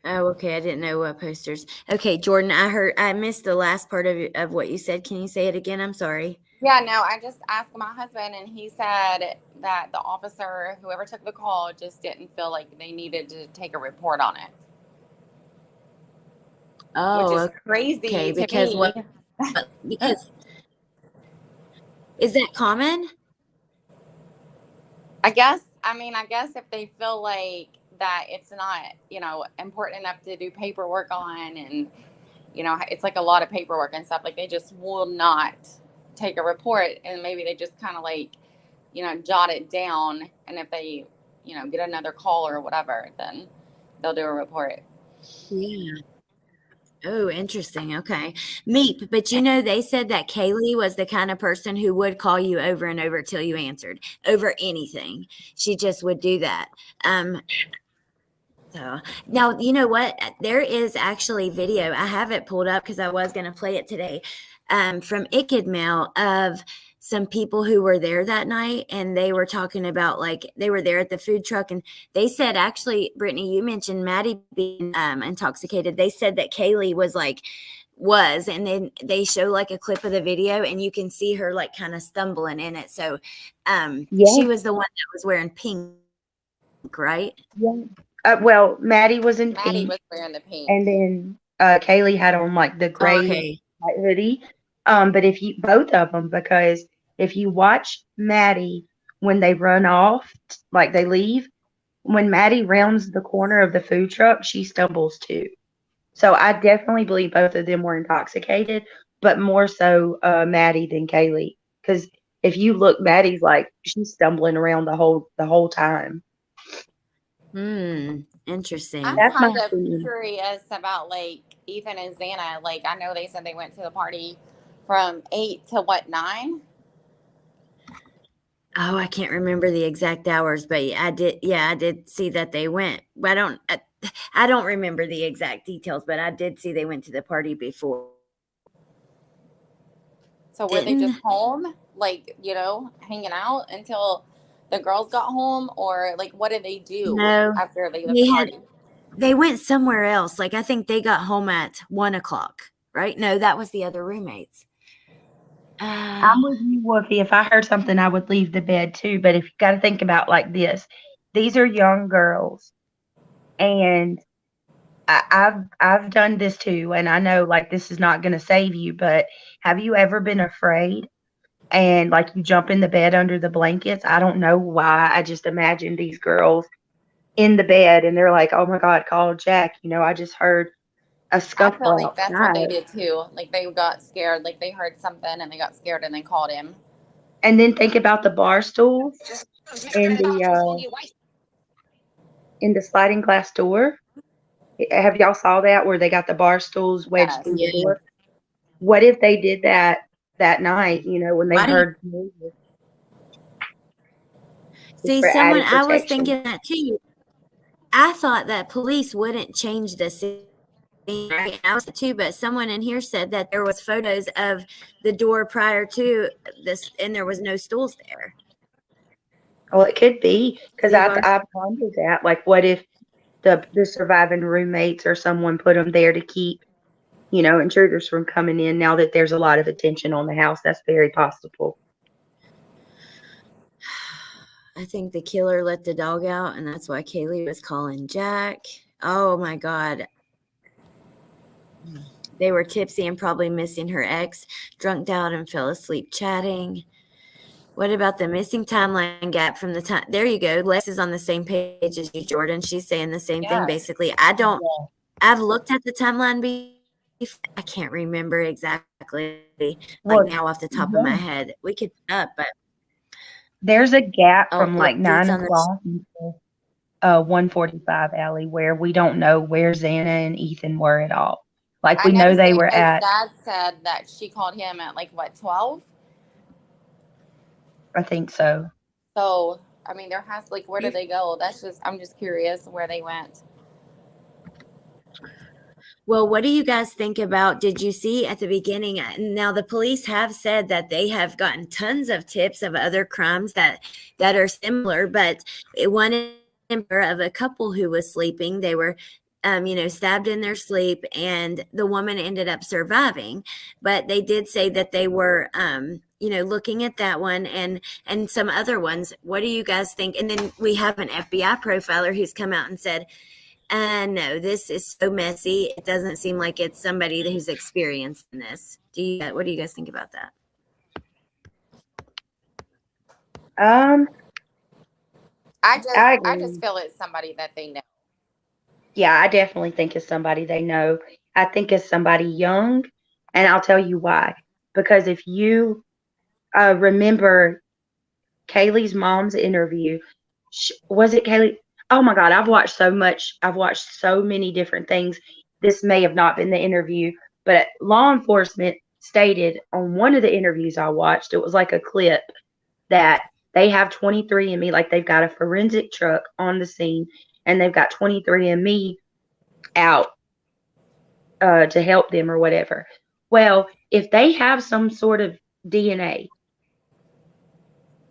Oh, okay. I didn't know what posters. Okay, Jordan, I missed the last part of what you said. Can you say it again? I'm sorry. Yeah, no, I just asked my husband, and he said that the officer, whoever took the call, just didn't feel like they needed to take a report on it. Oh, which is crazy okay. to Because me. because is that common? I guess if they feel like that it's not, important enough to do paperwork on, and it's like a lot of paperwork and stuff, like they just will not take a report, and maybe they just kind of like, jot it down, and if they, get another call or whatever, then they'll do a report. Yeah. Oh, interesting. Okay. Meep, but they said that Kaylee was the kind of person who would call you over and over till you answered over anything. She just would do that. So now, you know what? There is actually video. I have it pulled up because I was going to play it today from Icked Mail of some people who were there that night, and they were talking about, like, they were there at the food truck, and they said, actually, Brittany, you mentioned Maddie being intoxicated. They said that Kaylee was, and then they show like a clip of the video, and you can see her like kind of stumbling in it. So she was the one that was wearing pink, right? Yeah. Well, Maddie was in Maddie pink, was wearing the pink. and then Kaylee had on like the Oh, gray okay. hoodie. But if you both of them, because if you watch Maddie when they run off, like they leave, when Maddie rounds the corner of the food truck, she stumbles too. So I definitely believe both of them were intoxicated, but more so Maddie than Kaylee. Because if you look, Maddie's like she's stumbling around the whole time. Interesting. I'm That's my kind of opinion. curious about like Ethan and Xana. Like I know they said they went to the party from 8 to what, 9? Oh, I can't remember the exact hours, but I did see that they went. But I don't remember the exact details, but I did see they went to the party before. So were they just Didn't home, like, hanging out until the girls got home, or like what did they do No, after they left the party? they went somewhere else. Like, I think they got home at 1 o'clock, right? No, that was the other roommates. I'm with you, Wolfie. If I heard something, I would leave the bed too. But if you got to think about like this, these are young girls, and I've done this too, and I know like this is not going to save you. But have you ever been afraid and like you jump in the bed under the blankets? I don't know why. I just imagine these girls in the bed, and they're like, "Oh my God, call Jack!" I just heard a I felt scuffle like that's what they outside. did too. Like they got scared, like they heard something and they got scared and they called him. And then think about the bar stools in the sliding glass door. Have y'all saw that where they got the bar stools wedged Yes. through the Yeah. door? What if they did that night, when they Why do you heard music, just see for someone? added I was protection? thinking that too. I thought that police wouldn't change the scene, right? And I was too, but someone in here said that there was photos of the door prior to this, and there was no stools there. Well, it could be because The I bar. I pondered that. Like, what if the surviving roommates or someone put them there to keep intruders from coming in? Now that there's a lot of attention on the house, that's very possible. I think the killer let the dog out, and that's why Kaylee was calling Jack. Oh my God. They were tipsy and probably missing her ex, drunked out and fell asleep chatting. What about the missing timeline gap from the time? There you go. Lex is on the same page as you, Jordan. She's saying the same thing, Yeah. basically. I've looked at the timeline before. I can't remember exactly, Well, like now off the top of my head. We could up, but there's a gap oh, from like it's 9 on the. o'clock until 1:45, Allie, where we don't know where Xana and Ethan were at all. Like, I we know know they were Xana's at, dad said that she called him at like what, 12? I think so. So I mean there has, like, where did they go? I'm just curious where they went. Well, what do you guys think about? Did you see at the beginning? Now, the police have said that they have gotten tons of tips of other crimes that are similar, but one of a couple who was sleeping, they were, stabbed in their sleep, and the woman ended up surviving. But they did say that they were, looking at that one and some other ones. What do you guys think? And then we have an FBI profiler who's come out and said, no, this is so messy. It doesn't seem like it's somebody who's experienced in this. What do you guys think about that? Um, I I just agree. feel it's somebody that they know. Yeah, I definitely think it's somebody they know. I think it's somebody young, and I'll tell you why. Because if you remember Kaylee's mom's interview, was it Kaylee? Oh my God, I've watched so much. I've watched so many different things. This may have not been the interview, but law enforcement stated on one of the interviews I watched, it was like a clip that they have 23andMe, like they've got a forensic truck on the scene, and they've got 23andMe out to help them or whatever. Well, if they have some sort of DNA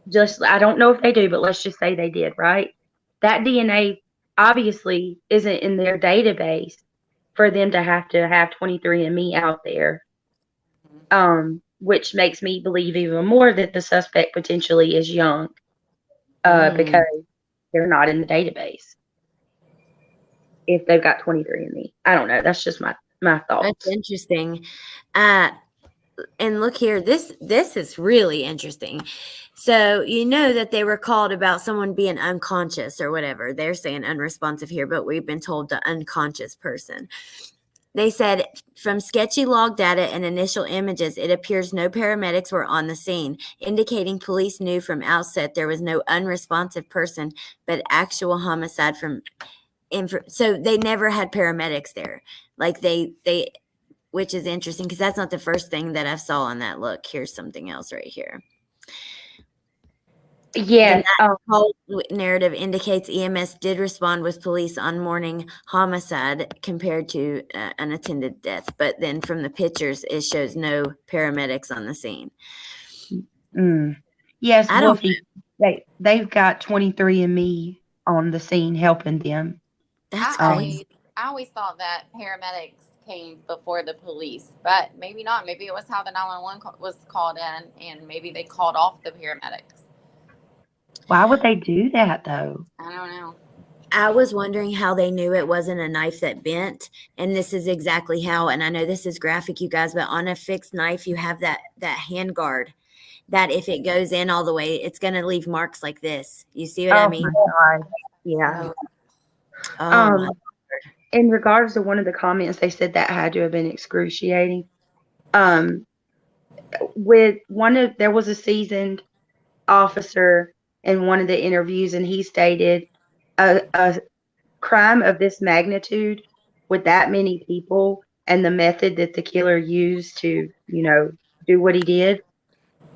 just, I don't know if they do, but let's just say they did, right? That DNA obviously isn't in their database for them to have 23andMe out there, which makes me believe even more that the suspect potentially is young, because they're not in the database if they've got 23andMe. I don't know. That's just my That's thoughts. interesting. And look here, this is really interesting. So you know that they were called about someone being unconscious or whatever. They're saying unresponsive here, but we've been told the unconscious person. They said from sketchy log data and initial images, it appears no paramedics were on the scene, indicating police knew from outset there was no unresponsive person, but actual homicide from. So they never had paramedics there. Like they which is interesting because that's not the first thing that I saw on that. Look, here's something else right here. Yes. The whole narrative indicates EMS did respond with police on morning homicide compared to unattended death. But then from the pictures, it shows no paramedics on the scene. Yes, I don't Wolfie, they've got 23andMe on the scene helping them. That's I crazy. always thought that paramedics came before the police, but maybe not. Maybe it was how the 911 was called in, and maybe they called off the paramedics. Why would they do that, though? I don't know. I was wondering how they knew it wasn't a knife that bent, and this is exactly how. And I know this is graphic, you guys, but on a fixed knife, you have that hand guard that if it goes in all the way, it's going to leave marks like this. You see what I mean? My God. Yeah. Oh, in regards to one of the comments, they said that had to have been excruciating. With there was a seasoned officer in one of the interviews, and he stated a crime of this magnitude with that many people and the method that the killer used to, do what he did,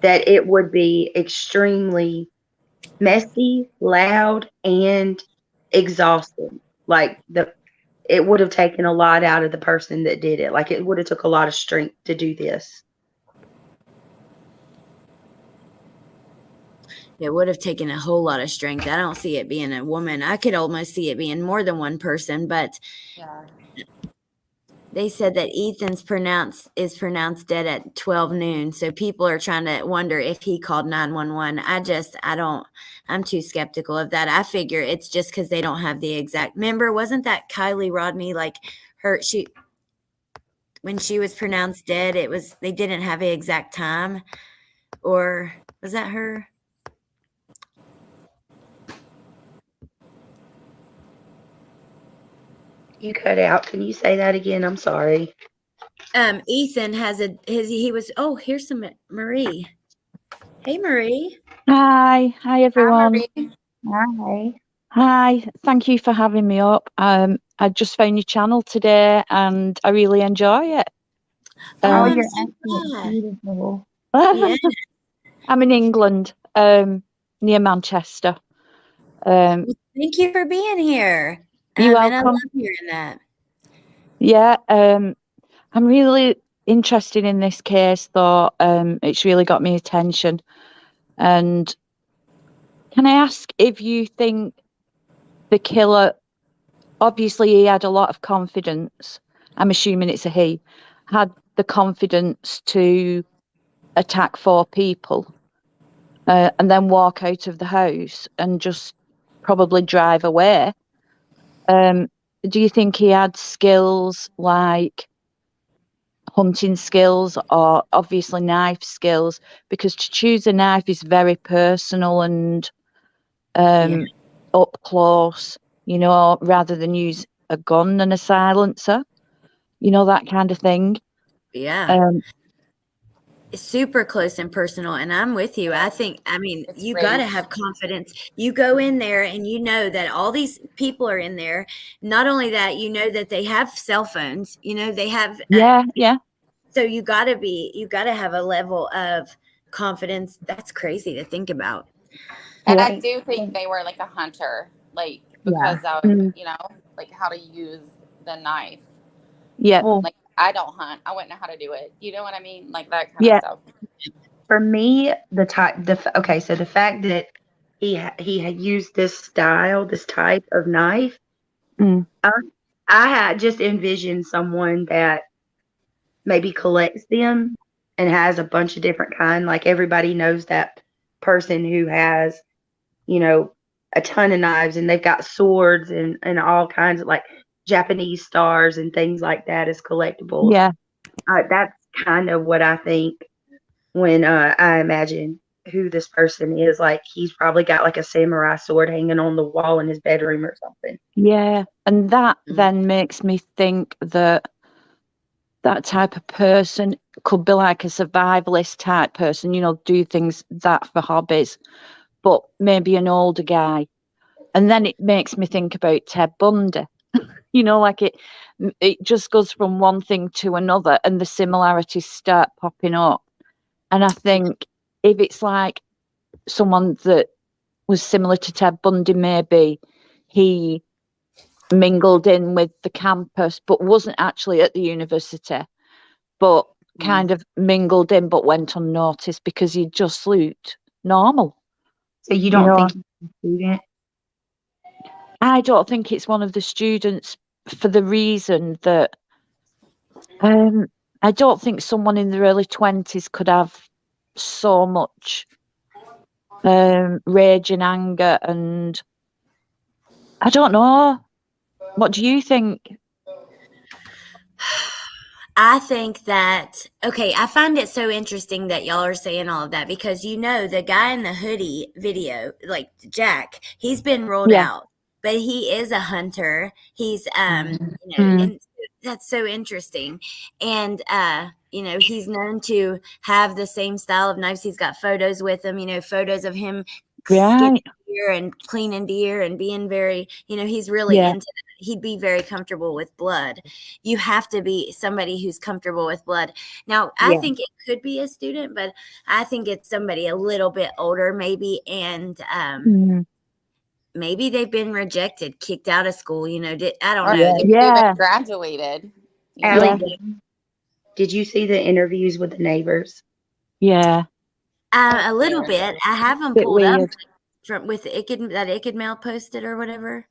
that it would be extremely messy, loud, and exhausting. Like it would have taken a lot out of the person that did it. Like it would have took a lot of strength to do this. It would have taken a whole lot of strength. I don't see it being a woman. I could almost see it being more than one person, but they said that Ethan's is pronounced dead at 12 noon. So people are trying to wonder if he called 911. I'm too skeptical of that. I figure it's just because they don't have the exact. Remember, wasn't that Kylie Rodney, like when she was pronounced dead, they didn't have the exact time, or was that her? You cut out. Can you say that again? I'm sorry. Ethan has here's some Marie. Hey, Marie. Hi everyone. Hi. Hi, thank you for having me up. I just found your channel today and I really enjoy it. Your so accent's beautiful. Yeah. I'm in England, near Manchester. Thank you for being here. You're And I welcome. love hearing that. Yeah, I'm really interested in this case, though. It's really got my attention. And can I ask if you think the killer, obviously he had a lot of confidence, I'm assuming it's a he, had the confidence to attack 4 people and then walk out of the house and just probably drive away. Do you think he had skills like hunting skills or obviously knife skills? Because to choose a knife is very personal and up close, rather than use a gun and a silencer, that kind of thing. Yeah. Super close and personal, and I'm with you. You got to have confidence. You go in there and you know that all these people are in there. Not only that, you know that they have cell phones, they have yeah. So you got to have a level of confidence. That's crazy to think about. And I do think they were like a hunter, like because of like how to use the knife. Yeah. Like I don't hunt. I wouldn't know how to do it. You know what I mean? Like that kind of stuff. For me, okay, so the fact that he had used this type of knife, Mm. I had just envisioned someone that maybe collects them and has a bunch of different kind. Like everybody knows that person who has, you know, a ton of knives and they've got swords and all kinds of like Japanese stars and things like that as collectibles. Yeah. That's kind of what I think when I imagine who this person is. Like he's probably got like a samurai sword hanging on the wall in his bedroom or something. Yeah. And that Mm. then makes me think that that type of person could be like a survivalist type person, do things that for hobbies, but maybe an older guy. And then it makes me think about Ted Bundy. Like it just goes from one thing to another and the similarities start popping up. And I think if it's like someone that was similar to Ted Bundy, maybe he mingled in with the campus but wasn't actually at the university, but kind of mingled in but went unnoticed because he just looked normal. So you don't think he's a student? I don't think it's one of the students for the reason that I don't think someone in their early 20s could have so much rage and anger, and I don't know. What do you think? I think that, okay, I find it so interesting that y'all are saying all of that because the guy in the hoodie video, like Jack, he's been rolled Yeah. out, but he is a hunter. He's, Mm. and that's so interesting. And, he's known to have the same style of knives. He's got photos with him, photos of him skinning Right. deer and cleaning deer and being very, he's really Yeah. into that. He'd be very comfortable with blood. You have to be somebody who's comfortable with blood. Now, I think it could be a student, but I think it's somebody a little bit older maybe, and maybe they've been rejected, kicked out of school, I don't Or know. maybe even graduated. Allie, did you see the interviews with the neighbors? Yeah. A little bit. I have them Bit pulled up weird. with that Icked Mail posted or whatever.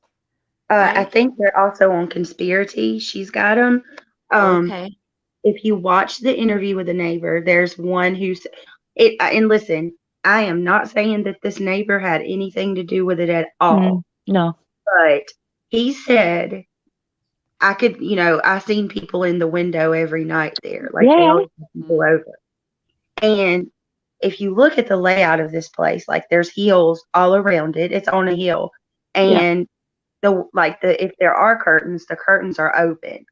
I Right? think they're also on Conspiracy. She's got them. Okay. If you watch the interview with the neighbor, there's one who's it. And listen, I am not saying that this neighbor had anything to do with it at all. No. But he said, I could, I seen people in the window every night there. Like they always have people over. And if you look at the layout of this place, like there's hills all around it. It's on a hill. And if there are curtains, the curtains are open.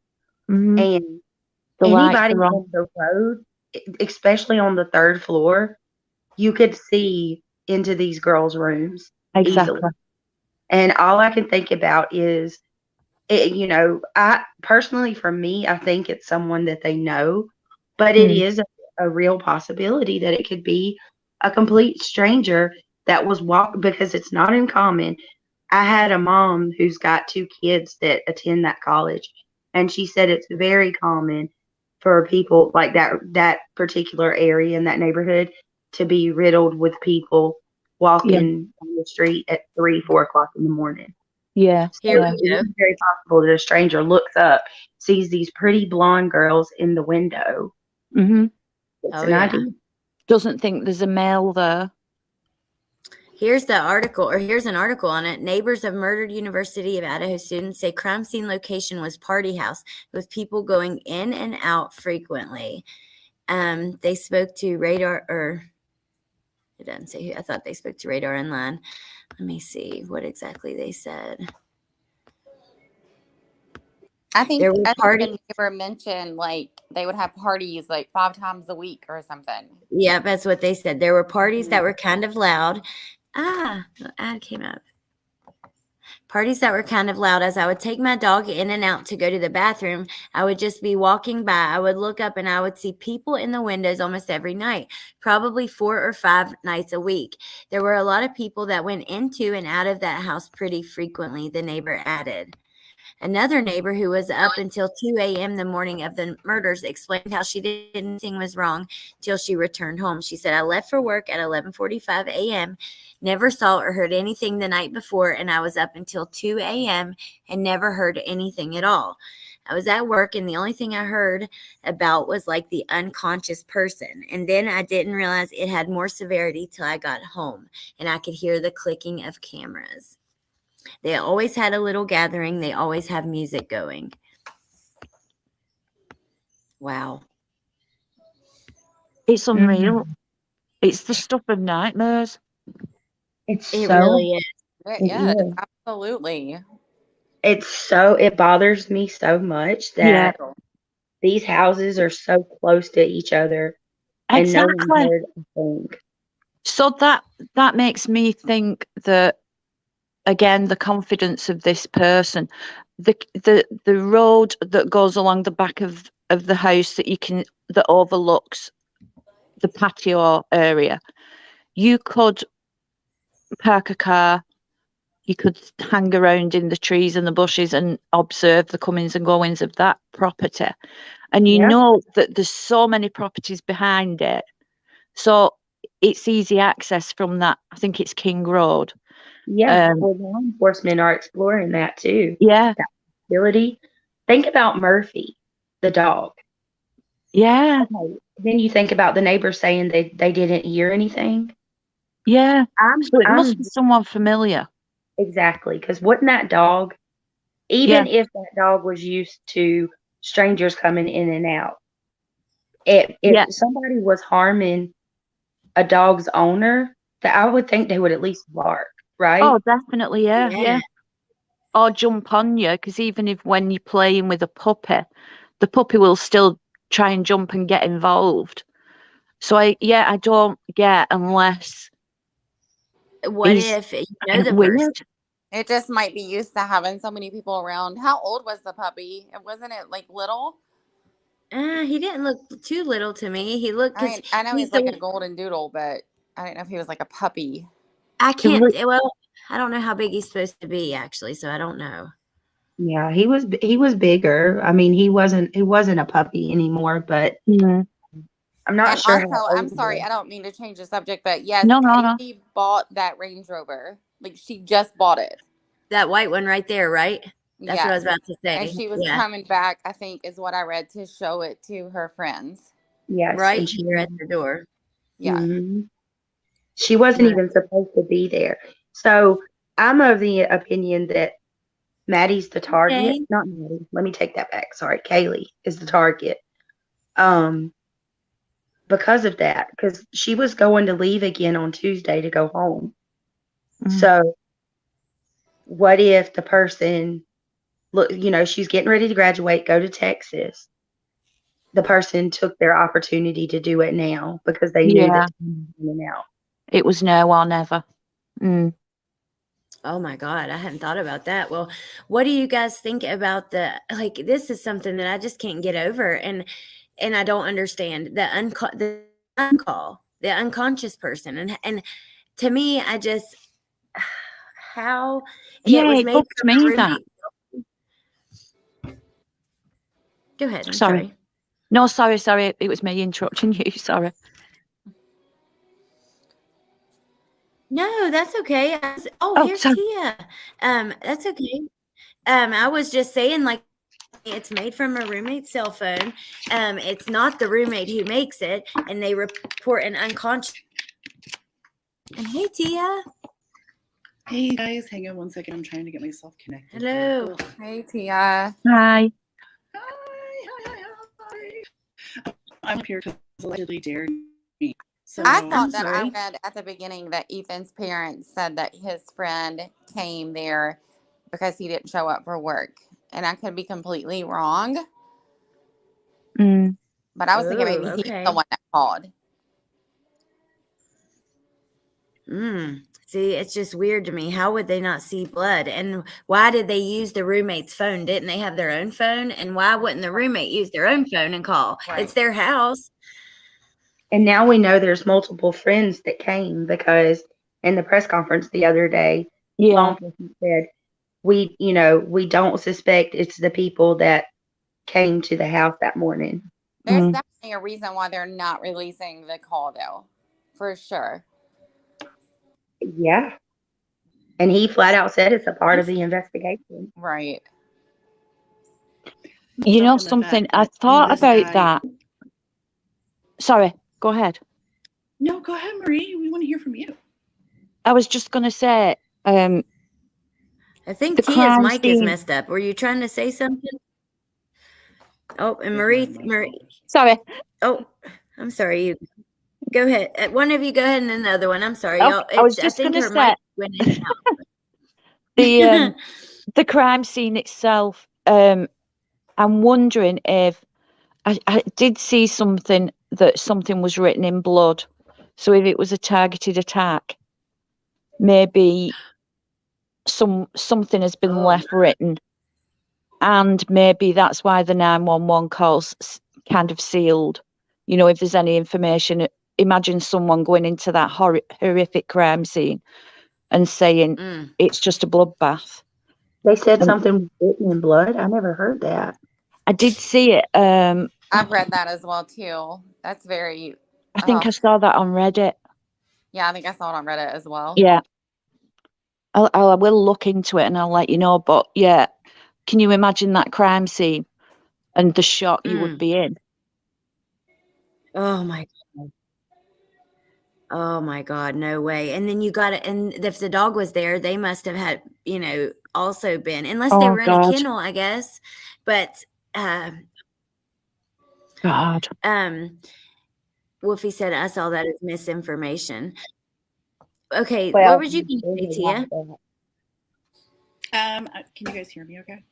And The anybody lights are on the road, especially on the third floor, you could see into these girls' rooms easily. And all I can think about is, I personally, for me, I think it's someone that they know, but it is a real possibility that it could be a complete stranger that was because it's not uncommon. I had a mom who's got 2 kids that attend that college, and she said it's very common for people like that particular area in that neighborhood to be riddled with people walking on the street at 3, 4 o'clock in the morning. Yeah. So it is very possible that a stranger looks up, sees these pretty blonde girls in the window. It's an idea. Doesn't think there's a male there. Here's an article on it. Neighbors of murdered University of Idaho students say crime scene location was party house with people going in and out frequently. They spoke to Radar, or it doesn't say who. I thought they spoke to Radar Online. Let me see what exactly they said. I think There were parties. the neighbor mentioned like they would have parties like 5 times a week or something. Yeah, that's what they said. There were parties that were kind of loud. The ad came up. Parties that were kind of loud. As I would take my dog in and out to go to the bathroom, I would just be walking by. I would look up and I would see people in the windows almost every night, probably 4 or 5 nights a week. There were a lot of people that went into and out of that house pretty frequently, the neighbor added. Another neighbor who was up until 2 a.m. the morning of the murders explained how she didn't think anything was wrong till she returned home. She said, I left for work at 11:45 a.m., never saw or heard anything the night before, and I was up until 2 a.m. and never heard anything at all. I was at work, and the only thing I heard about was like the unconscious person. And then I didn't realize it had more severity till I got home, and I could hear the clicking of cameras. They always had a little gathering. They always have music going. Wow. It's unreal. It's the stuff of nightmares. It really is. Yes, absolutely. It bothers me so much that these houses are so close to each other and no one heard a thing. So that makes me think that, again, the confidence of this person, the road that goes along the back of the house that overlooks the patio area, you could park a car, you could hang around in the trees and the bushes and observe the comings and goings of that property, and you know that there's so many properties behind it, so it's easy access from that. I think it's King Road. Well, law enforcement are exploring that too. Yeah. That possibility. Think about Murphy, the dog. Yeah. Okay. Then you think about the neighbors saying they didn't hear anything. Yeah. So it must be someone familiar. Exactly. Because wouldn't that dog, even if that dog was used to strangers coming in and out, if somebody was harming a dog's owner, that I would think they would at least bark, right? Oh, definitely, yeah. Or jump on you, because even if when you're playing with a puppy, the puppy will still try and jump and get involved. So I don't get unless. What if you know the person? It just might be used to having so many people around. How old was the puppy? Wasn't it like little? He didn't look too little to me. He looked. I know he's like a golden doodle, but I didn't know if he was like a puppy. I can't. Well, I don't know how big he's supposed to be actually, so I don't know. Yeah, he was bigger. I mean, he wasn't a puppy anymore, but I'm not sure. Also, I'm sorry, I don't mean to change the subject, but yes, Katie bought that Range Rover. Like, she just bought it. That white one right there, right? That's what I was about to say. And she was coming back, I think, is what I read, to show it to her friends. Yes, right here at the door. Yeah. Mm-hmm. She wasn't even supposed to be there. So I'm of the opinion that Maddie's the target. Okay. Not Maddie. Let me take that back. Sorry. Kaylee is the target. Because of that, because she was going to leave again on Tuesday to go home. Mm-hmm. So what if the person, look, she's getting ready to graduate, go to Texas. The person took their opportunity to do it now because they knew that now. It was now or never. Oh my God, I hadn't thought about that. Well, what do you guys think about this is something that I just can't get over, and I don't understand the uncall, the unconscious person, and to me, I just how it was made for me that. Go ahead. I'm sorry. No, sorry. It was me interrupting you. Sorry. No, that's okay. Here's Tia. That's okay. I was just saying, it's made from a roommate's cell phone. It's not the roommate who makes it, and they report an unconscious. And hey, Tia. Hey guys, hang on one second. I'm trying to get myself connected. Hello. Hey, Tia. Hi. I'm up here because allegedly dared me. So I thought that I read at the beginning that Ethan's parents said that his friend came there because he didn't show up for work. And I could be completely wrong. But I was thinking maybe he's the one that called. See, it's just weird to me. How would they not see blood? And why did they use the roommate's phone? Didn't they have their own phone? And why wouldn't the roommate use their own phone and call? Right. It's their house. And now we know there's multiple friends that came because in the press conference the other day, law enforcement said we don't suspect it's the people that came to the house that morning. There's Mm. definitely a reason why they're not releasing the call, though, for sure. Yeah. And he flat out said it's a part of the investigation. Right. You know Stuck in the something? fact I that thought this about guy- that. Sorry, go ahead. No, go ahead, Marie. We want to hear from you. I was just going to say, I think The Tia's crime mic is scene- messed up. Were you trying to say something? Oh, and Marie. sorry. Oh, I'm sorry. You go ahead. One of you go ahead, and another one. I'm sorry. Okay, Y'all, I was I just think gonna her say- mic went in and out. The crime scene itself. I'm wondering if I did see something that something was written in blood. So if it was a targeted attack, maybe something has been Oh. left written, and maybe that's why the 911 calls kind of sealed. You know, if there's any information, imagine someone going into that horrific crime scene and saying Mm. it's just a bloodbath. They said something written in blood. I never heard that. I did see it. I've read that as well, too. That's very... I think I saw that on Reddit. Yeah, I think I saw it on Reddit as well. Yeah. I will look into it and I'll let you know. But yeah, can you imagine that crime scene and the shock you would be in? Oh my God. Oh my God, no way. And then you got it. And if the dog was there, they must have had, also been, unless they Oh, were in God. a kennel, I guess. But, God. Wolfie said, I saw that as misinformation. Okay. Well, what would you think, Tia? Can you guys hear me okay?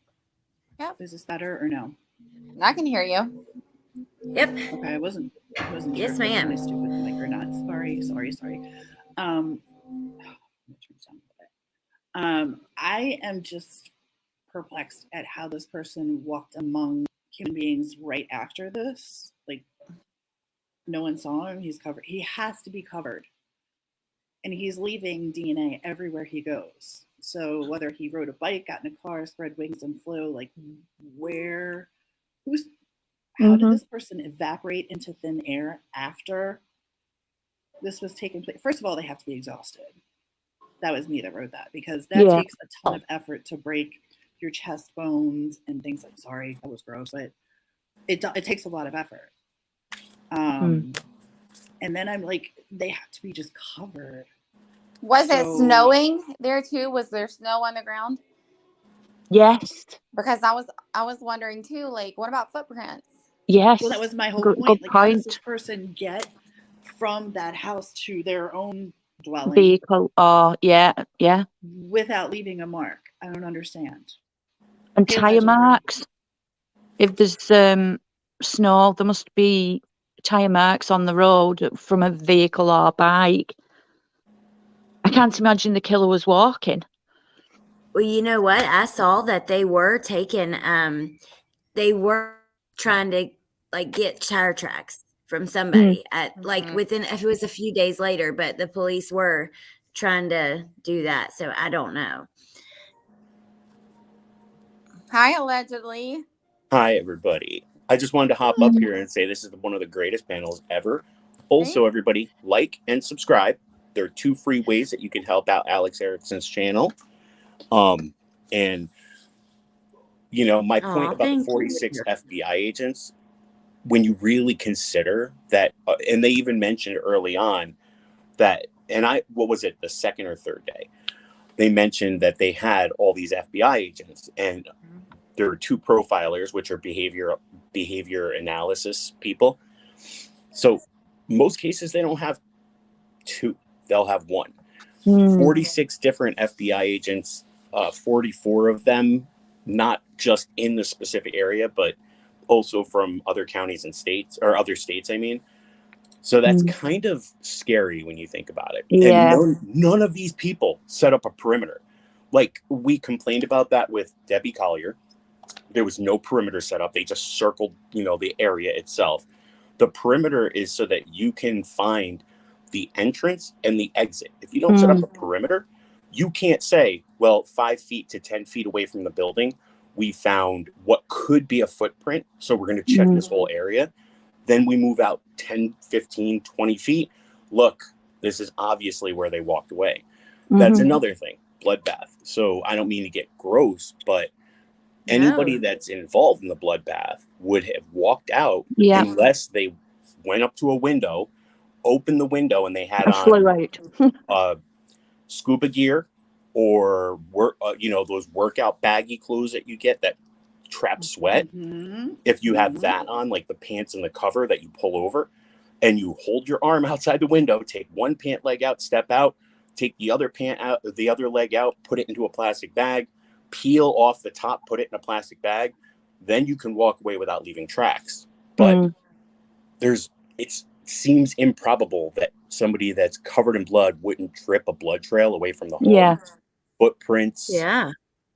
Yep. Is this better or no? I can hear you. Yep. Okay, I wasn't sure Yes, if it was ma'am. my stupid mic or not. Sorry. I am just perplexed at how this person walked among human beings right after this. Like, no one saw him. He's covered. He has to be covered. And he's leaving DNA everywhere he goes. So whether he rode a bike, got in a car, spread wings and flew, like how did this person evaporate into thin air after this was taking place? First of all, they have to be exhausted. That was me that wrote that, because that takes a ton of effort to break your chest bones and things like, sorry, that was gross, but it takes a lot of effort. And then I'm like, they have to be just covered. Was it snowing there too? Was there snow on the ground? Yes. Because I was wondering too, like, what about footprints? Yes. Well, that was my whole Good point. Like, how does point. this person get from that house to their own dwelling Vehicle. Oh, yeah. without leaving a mark? I don't understand. And He tire allegedly- marks. If there's snow, there must be tire marks on the road from a vehicle or bike. I can't imagine the killer was walking. Well, you know what? I saw that they were taking, they were trying to get tire tracks from somebody within, if it was a few days later, but the police were trying to do that. So I don't know. Hi, allegedly. Hi, everybody. I just wanted to hop up here and say this is one of the greatest panels ever. Also, everybody, like and subscribe. There are 2 free ways that you can help out Alex Erickson's channel. And, my point about the 46 FBI agents, when you really consider that, and they even mentioned early on that, what was it, the second or third day? They mentioned that they had all these FBI agents, and there are 2 profilers, which are behavior analysis people. So most cases, they don't have 2. They'll have 1. 46 different FBI agents, 44 of them, not just in the specific area, but also from other counties and states, or other states, I mean. So that's kind of scary when you think about it. Yeah. And none of these people set up a perimeter. Like, we complained about that with Debbie Collier. There was no perimeter set up. They just circled, the area itself. The perimeter is so that you can find the entrance and the exit. If you don't set up a perimeter, you can't say, Well, 5 feet to 10 feet away from the building, we found what could be a footprint. So we're going to check this whole area. Then we move out 10, 15, 20 feet. Look, this is obviously where they walked away. That's another thing, bloodbath. So I don't mean to get gross, but anybody that's involved in the bloodbath would have walked out unless they went up to a window, opened the window, and they had on scuba gear or those workout baggy clothes that you get that trap sweat. If you have that on, like the pants and the cover that you pull over, and you hold your arm outside the window, take one pant leg out, step out, take the other pant out, the other leg out, put it into a plastic bag, peel off the top, put it in a plastic bag, then you can walk away without leaving tracks. But it seems improbable that somebody that's covered in blood wouldn't trip a blood trail away from the home, footprints,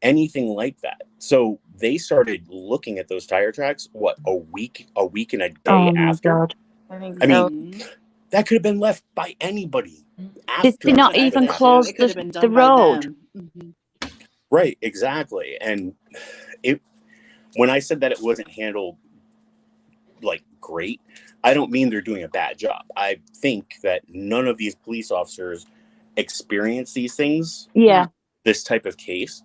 anything like that. So they started looking at those tire tracks, a week and a day after. I mean, that could have been left by anybody. Did they not even close the road? Right, exactly. And when I said that it wasn't handled like great, I don't mean they're doing a bad job. I think that none of these police officers experience these things. This type of case.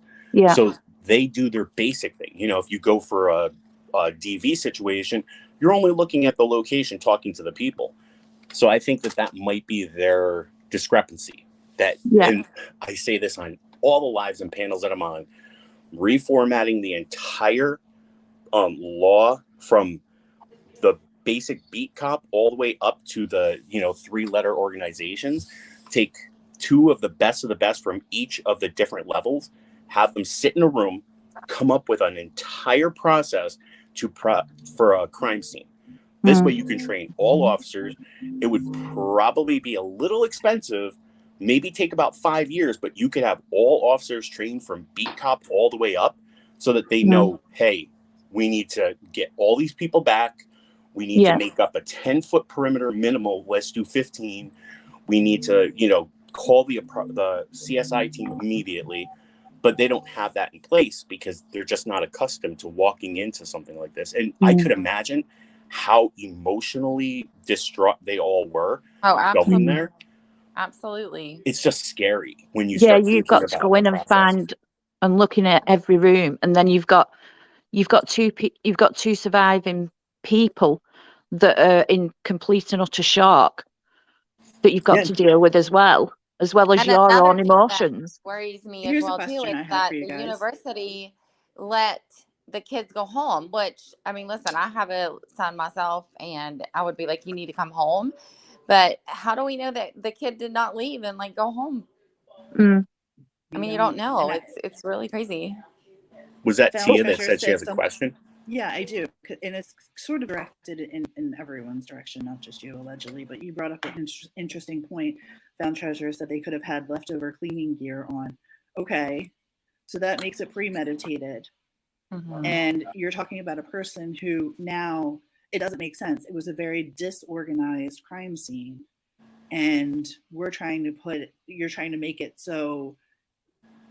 So they do their basic thing. If you go for a DV situation, you're only looking at the location, talking to the people. So I think that might be their discrepancy. And I say this on all the lives and panels that I'm on, reformatting the entire law from the basic beat cop all the way up to the 3-letter organizations. Take 2 of the best from each of the different levels, have them sit in a room, come up with an entire process for a crime scene. This way you can train all officers. It would probably be a little expensive, maybe take about 5 years, but you could have all officers trained from beat cop all the way up so that they know, hey, we need to get all these people back. We need to make up a 10-foot perimeter minimal. Let's do 15. We need to, call the CSI team immediately. But they don't have that in place because they're just not accustomed to walking into something like this. And I could imagine how emotionally distraught they all were going there. Absolutely. It's just scary when you start you've got to go in and find and looking at every room, and then you've got two surviving people that are in complete and utter shock that you've got to deal with as well as your own emotions. Worries me as well too is that the university let the kids go home, which, I mean, listen, I have a son myself, and I would be like, you need to come home. But how do we know that the kid did not leave and go home? I mean, you don't know. It's really crazy. Was that Tia that said she has a question? Yeah, I do. And it's sort of directed in everyone's direction, not just you, allegedly. But you brought up an interesting point. Found treasures that they could have had leftover cleaning gear on. Okay, so that makes it premeditated. And you're talking about a person who now, it doesn't make sense. It was a very disorganized crime scene. And you're trying to make it so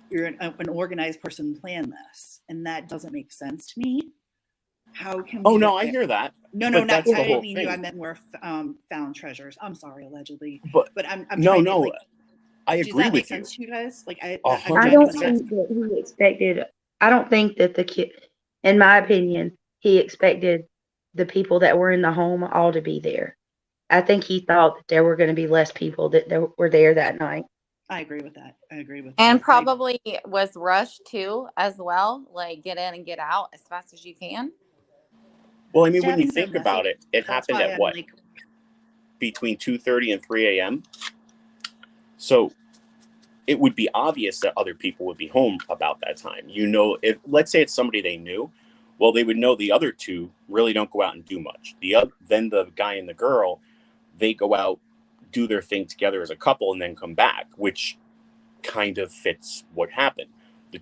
you're an organized person planned this. And that doesn't make sense to me. How can we I hear that. No, not I didn't mean you. I meant more found treasures. I'm sorry, allegedly. But I'm I agree with you. Does that make sense to you guys? I don't think that he expected. I don't think that the kid, in my opinion, he expected the people that were in the home all to be there. I think he thought that there were going to be less people that were there that night. I agree with that. And probably was rushed too, as well. Get in and get out as fast as you can. Well, I mean, when you think about it, it happened at what? Between 2:30 and 3 a.m. So it would be obvious that other people would be home about that time. If let's say it's somebody they knew, well, they would know the other two really don't go out and do much. Then the guy and the girl, they go out, do their thing together as a couple, and then come back, which kind of fits what happened. The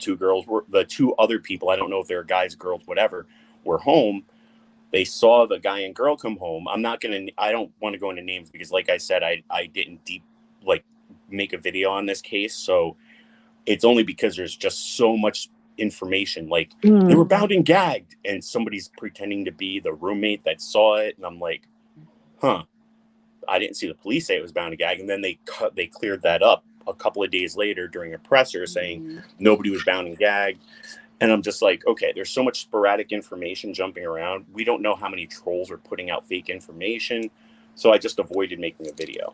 two other people, I don't know if they're guys, girls, whatever, were home. They saw the guy and girl come home. I don't want to go into names because, like I said, I didn't make a video on this case. So it's only because there's just so much information. Like, they were bound and gagged, and somebody's pretending to be the roommate that saw it. And I'm like, huh, I didn't see the police say it was bound and gagged. And then they cleared that up a couple of days later during a presser saying nobody was bound and gagged. And I'm just like, okay, there's so much sporadic information jumping around. We don't know how many trolls are putting out fake information. So I just avoided making a video.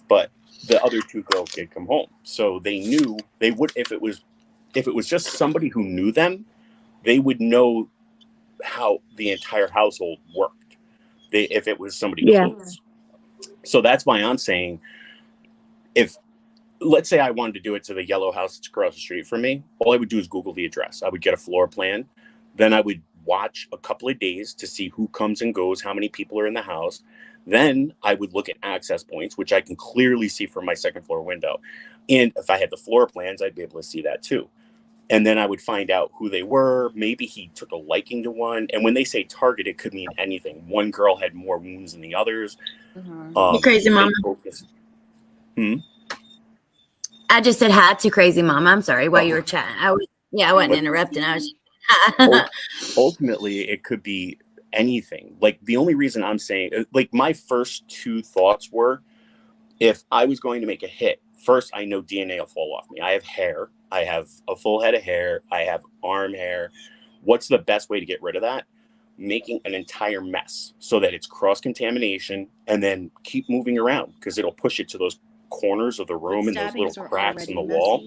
But the other two girls did come home. So they knew they would, if it was just somebody who knew them, they would know how the entire household worked. If it was somebody close. So that's why I'm saying, if, let's say I wanted to do it to the yellow house that's across the street from me, all I would do is Google the address. I would get a floor plan. Then I would watch a couple of days to see who comes and goes, how many people are in the house. Then I would look at access points, which I can clearly see from my second floor window. And if I had the floor plans, I'd be able to see that too. And then I would find out who they were. Maybe he took a liking to one. And when they say target, it could mean anything. One girl had more wounds than the others. You crazy mama. I just said hi to crazy mama. I'm sorry while you were chatting. I wasn't interrupting. I was. Ultimately, it could be anything. Like, the only reason I'm saying, like, my first two thoughts were, if I was going to make a hit, first, I know DNA will fall off me. I have hair. I have a full head of hair. I have arm hair. What's the best way to get rid of that? Making an entire mess so that it's cross-contamination, and then keep moving around, because it'll push it to those corners of the room and those little cracks in the wall.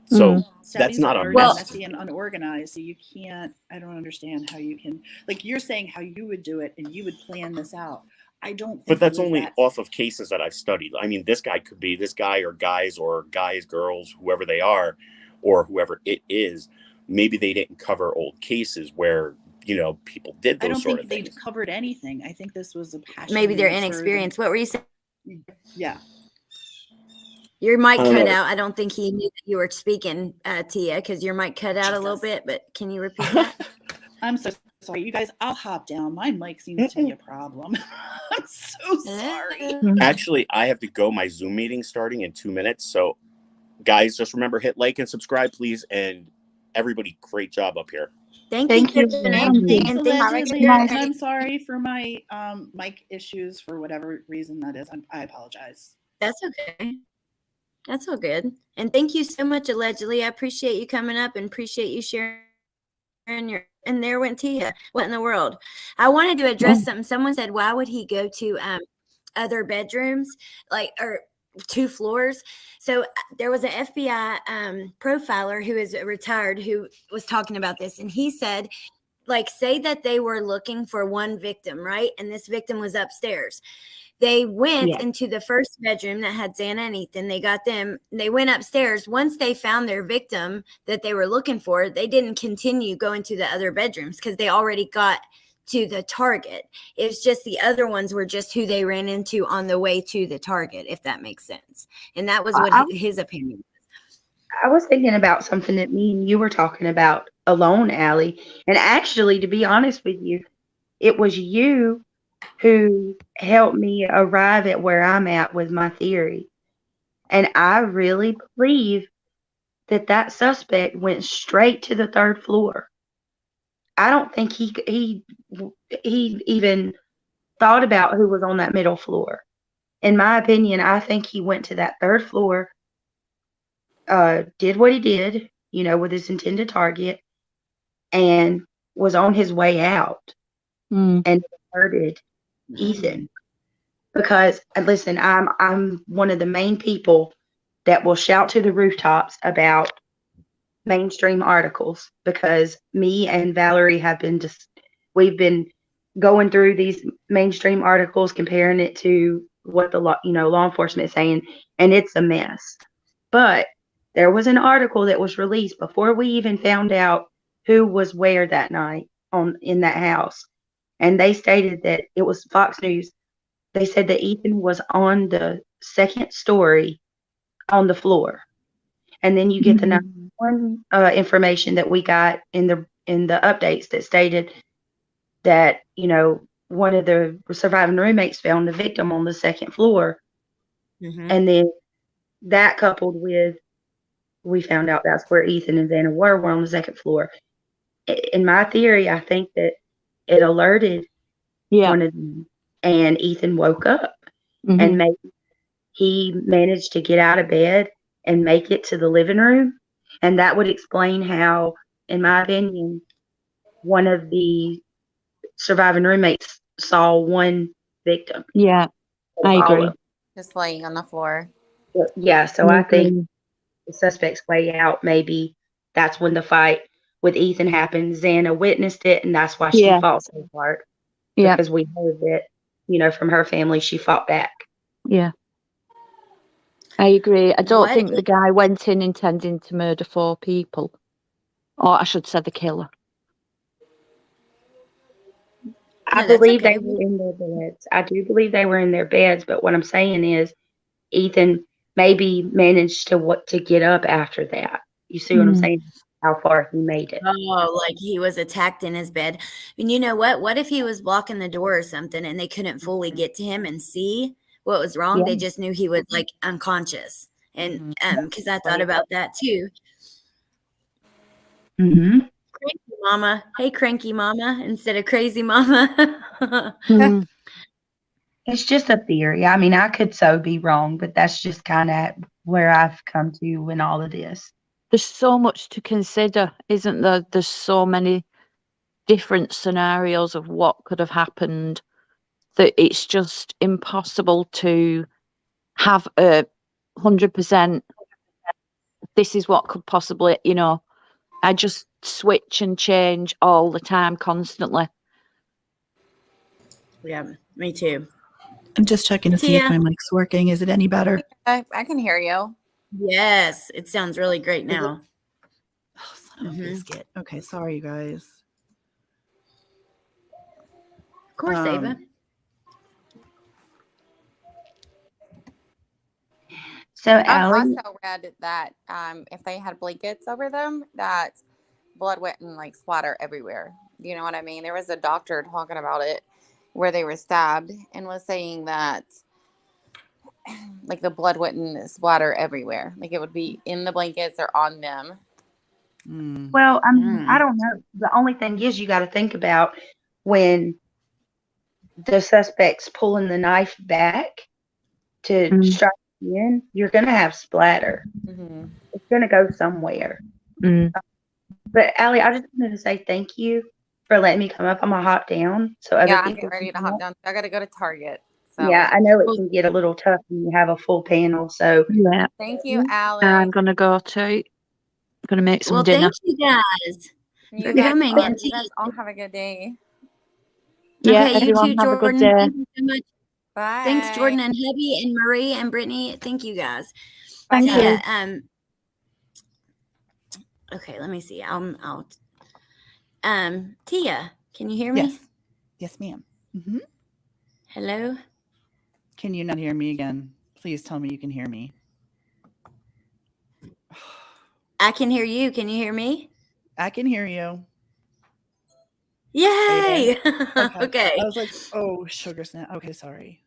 So that's not a messy and unorganized. So you can't, I don't understand how you can, like, you're saying how you would do it and you would plan this out. I don't think. But that's only off of cases that I've studied. I mean, this guy could be this guy or guys, girls, whoever they are, or whoever it is. Maybe they didn't cover old cases where, you know, people did those sort of things. I don't think they covered anything. I think this was a passion. Maybe they're inexperienced. What were you saying? Yeah. Your mic cut out. I don't think he knew that you were speaking, Tia, because your mic cut out a little bit. But can you repeat that? I'm so sorry, you guys. I'll hop down. My mic seems to be a problem. I'm so sorry. Actually, I have to go. My Zoom meeting's starting in 2 minutes. So, guys, just remember, hit like and subscribe, please. And everybody, great job up here. Thank you. And I'm sorry for my mic issues for whatever reason that is. I apologize. That's okay. That's all good. And thank you so much, Allegedly. I appreciate you coming up and appreciate you sharing your. And there went Tia. What in the world? I wanted to address something. Someone said, why would he go to other bedrooms, like, or 2 floors? So there was an FBI profiler who is retired who was talking about this. And he said, like, say that they were looking for one victim, right? And this victim was upstairs. They went into the first bedroom that had Xana and Ethan. They got them. They went upstairs. Once they found their victim that they were looking for, they didn't continue going to the other bedrooms because they already got to the target. It's just the other ones were just who they ran into on the way to the target, if that makes sense. And that was what his opinion was. I was thinking about something that me and you were talking about alone, Allie. And actually, to be honest with you, it was you who helped me arrive at where I'm at with my theory. And I really believe that suspect went straight to the 3rd floor. I don't think he even thought about who was on that middle floor. In my opinion, I think he went to that 3rd floor, did what he did, you know, with his intended target, and was on his way out and alerted Ethan. Because listen, I'm one of the main people that will shout to the rooftops about mainstream articles, because me and Valerie we've been going through these mainstream articles, comparing it to what the law enforcement is saying, and it's a mess. But there was an article that was released before we even found out who was where that night in that house. And they stated that it was Fox News. They said that Ethan was on the 2nd story on the floor. And then you get the 911 information that we got in the updates that stated that, you know, one of the surviving roommates found the victim on the 2nd floor. And then that coupled with we found out that's where Ethan and Xana were on the second floor. In my theory, I think that it alerted one of them, and Ethan woke up, and maybe he managed to get out of bed and make it to the living room, and that would explain how, in my opinion, one of the surviving roommates saw one victim. Yeah, I agree. Just laying on the floor. Yeah, so I think the suspect's way out. Maybe that's when the fight with Ethan happened. Xana witnessed it, and that's why she fought so hard. Yeah. Because we heard that, from her family, she fought back. Yeah. I agree. I don't think the guy went in intending to murder 4 people. Or I should say the killer. I believe they were in their beds. I do believe they were in their beds, but what I'm saying is Ethan maybe managed to get up after that. You see what I'm saying? How far he made it. Oh, like he was attacked in his bed. And you know what? What if he was blocking the door or something and they couldn't fully get to him and see what was wrong? They just knew he was like unconscious. And because I thought about that too. Mm-hmm. Cranky mama. Hey, cranky mama instead of crazy mama. It's just a theory. I mean, I could so be wrong, but that's just kind of where I've come to in all of this. There's so much to consider, isn't there? There's so many different scenarios of what could have happened that it's just impossible to have a 100%. This is what could possibly, I just switch and change all the time, constantly. Yeah, me too. I'm just checking to see if my mic's working. Is it any better? I can hear you. Yes, it sounds really great now. Oh, son of a biscuit. Okay, sorry, you guys. Of course, Ava. So, I've Allie, also read that if they had blankets over them, that blood wouldn't like splatter everywhere. You know what I mean? There was a doctor talking about it where they were stabbed and was saying that like the blood wouldn't splatter everywhere. Like it would be in the blankets or on them. Well, I mean, I don't know. The only thing is you got to think about when the suspect's pulling the knife back to strike you in, you're going to have splatter. It's going to go somewhere. But Allie, I just wanted to say thank you for letting me come up. I'm going to hop down. So other I'm people getting ready to hop down. I got to go to Target. So. Yeah, I know it can get a little tough when you have a full panel. So yeah. Thank you, Allie. I'm going to go too. I'm going to make some dinner. Thank you guys for coming. You guys all have a good day. Yeah, okay, everyone you too, have Jordan. a good day. Thank you so much. Bye. Thanks, Jordan and Hubby and Marie and Brittany. Thank you guys. Thank Tia, you. Okay, let me see. I'll Tia, can you hear me? Yes. Yes, ma'am. Hello? Can you not hear me again? Please tell me you can hear me. I can hear you. Can you hear me? I can hear you. Yay! Okay. I was like, oh, sugar snap. Okay, sorry.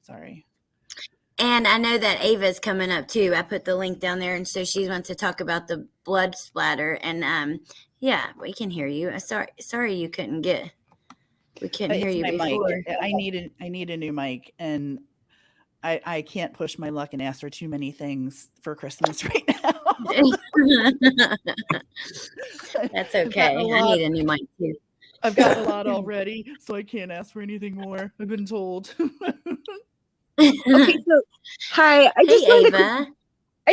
And I know that Ava's coming up too. I put the link down there, and so she wants to talk about the blood splatter. And yeah, we can hear you. Sorry you couldn't get. We couldn't hear you before. Mic. I need a new mic, and I can't push my luck and ask for too many things for Christmas right now. That's okay. I need a new mic too. I've got a lot already, so I can't ask for anything more. I've been told. Okay, so hi. I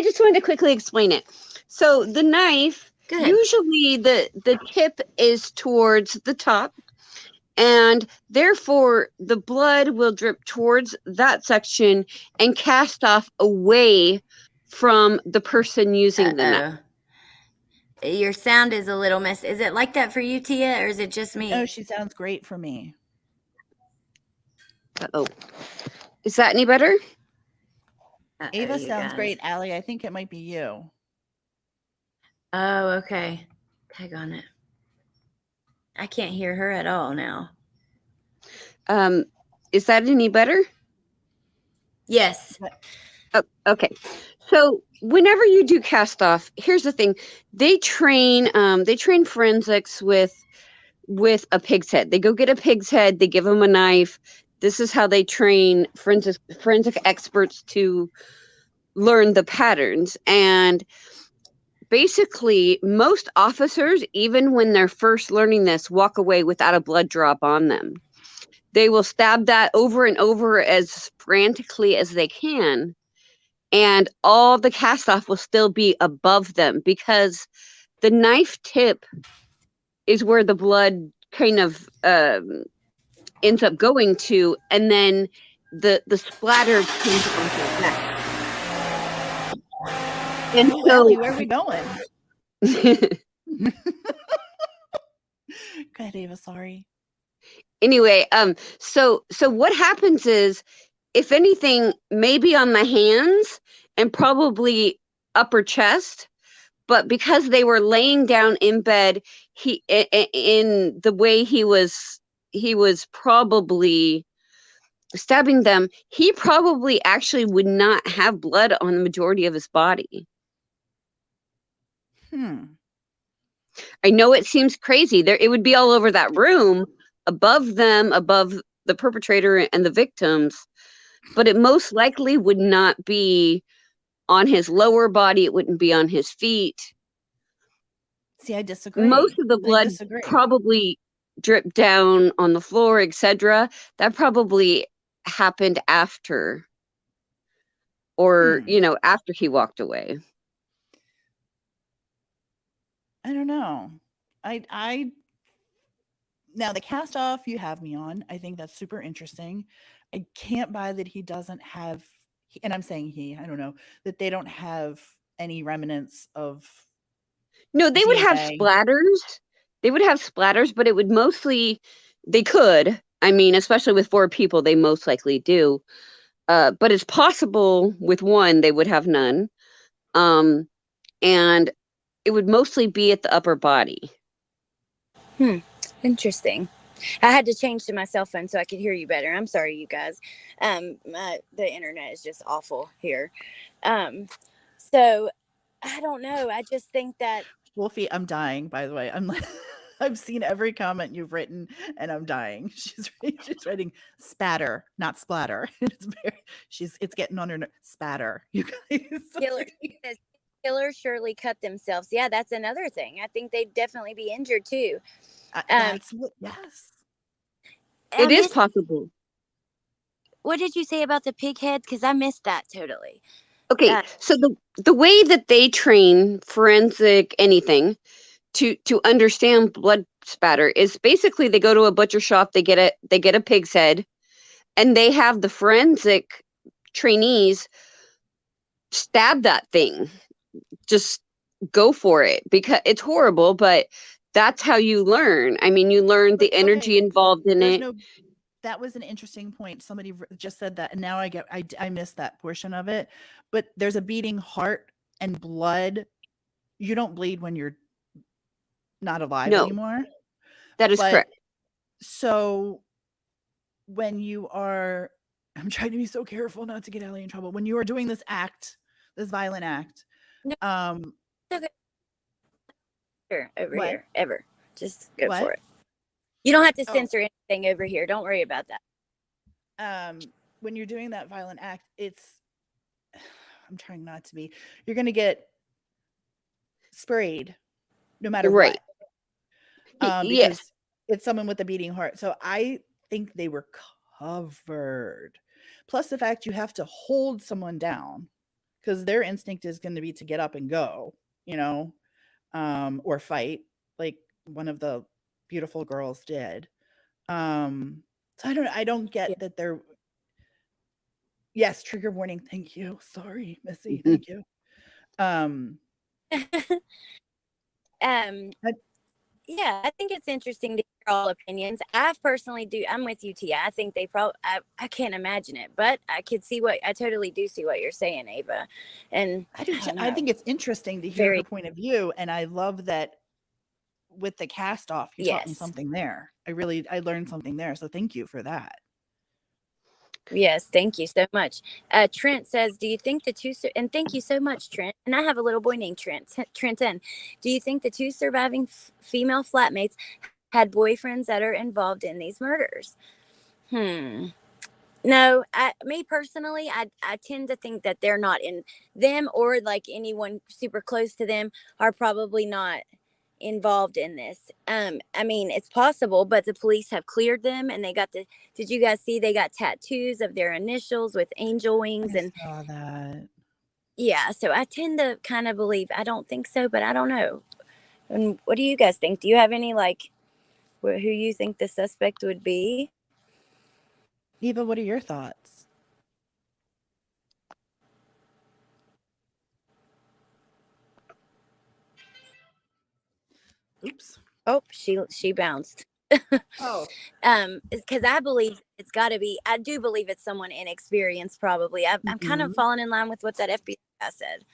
just wanted to quickly explain it. So the knife, usually the tip is towards the top, and therefore the blood will drip towards that section and cast off away from the person using the knife. Your sound is a little messy. Is it like that for you, Tia, or is it just me? No, she sounds great for me. Uh-oh. Is that any better? Ava sounds great, Allie. I think it might be you. Oh, okay. Tag on it. I can't hear her at all now. Is that any better? Yes. Oh, okay. So whenever you do cast off, here's the thing. They train forensics with a pig's head. They go get a pig's head, they give them a knife. This is how they train forensic experts to learn the patterns. And basically, most officers, even when they're first learning this, walk away without a blood drop on them. They will stab that over and over as frantically as they can, and all the cast off will still be above them because the knife tip is where the blood kind of ends up going to, and then the splatter comes onto the neck. And Ooh, so, Ellie, where are we going? Go ahead, Ava. Sorry. Anyway, so what happens is, if anything, maybe on the hands and probably upper chest, but because they were laying down in bed, he in the way he was probably stabbing them, he probably actually would not have blood on the majority of his body. I know it seems crazy. It would be all over that room, above them, above the perpetrator and the victims, but it most likely would not be on his lower body. It wouldn't be on his feet. See, I disagree. Most of the blood probably dripped down on the floor, etc. That probably happened after, or after he walked away. I don't know. I now the cast off you have me on. I think that's super interesting. I can't buy that he doesn't have, and I'm saying I don't know, that they don't have any remnants of. No, they would have splatters. They would have splatters, but it would mostly, they could. I mean, especially with 4 people, they most likely do. But it's possible with 1, they would have none. And it would mostly be at the upper body. Interesting. I had to change to my cell phone so I could hear you better. I'm sorry, you guys. The internet is just awful here. So I don't know. I just think that Wolfie, I'm dying, by the way. I'm like, I've seen every comment you've written and I'm dying. She's writing spatter, not splatter. It's getting on her spatter. You guys. Killers surely cut themselves. Yeah, that's another thing. I think they'd definitely be injured too. That's what, yes. It is possible. What did you say about the pig head? Because I missed that totally. Okay, so the way that they train forensic anything to understand blood spatter is basically they go to a butcher shop, they get a pig's head, and they have the forensic trainees stab that thing. Just go for it, because it's horrible, but that's how you learn. I mean, you learn the energy involved in it. That was an interesting point. Somebody just said that, and now I missed that portion of it. But there's a beating heart and blood. You don't bleed when you're not alive anymore. That is correct. So when you are, I'm trying to be so careful not to get Ellie in trouble. When you are doing this violent act, over here, ever. Just go for it. You don't have to censor anything over here. Don't worry about that. When you're doing that violent act, I'm trying not to be, you're going to get sprayed no matter what. Because it's someone with a beating heart. So I think they were covered. Plus the fact you have to hold someone down because their instinct is going to be to get up and go, or fight, like one of the beautiful girls did. So I don't get that they're. Yes, trigger warning. Thank you. Sorry, Missy. Thank you. Yeah, I think it's interesting to hear all opinions. I personally I'm with you, Tia. I think they probably, I can't imagine it, but I totally do see what you're saying, Ava. And I think it's interesting to hear her point of view. And I love that with the cast off, you taught me something there. I learned something there. So thank you for that. Yes, thank you so much. Trent says, do you think the two, and thank you so much, Trent. And I have a little boy named Trenton. Do you think the two surviving female flatmates had boyfriends that are involved in these murders? No, me personally, I tend to think that they're not in them, or like anyone super close to them are probably not involved in this. I mean, it's possible, but the police have cleared them, and they got did you guys see they got tattoos of their initials with angel wings? I And saw that. yeah, so I tend to kind of believe, I don't think so, but I don't know. And what do you guys think? Do you have any, like, who you think the suspect would be? Eva, what are your thoughts? Oops. Oh, she bounced. Oh. Because I believe it's got to be. I do believe it's someone inexperienced. Probably. I'm kind of falling in line with what that FBI said.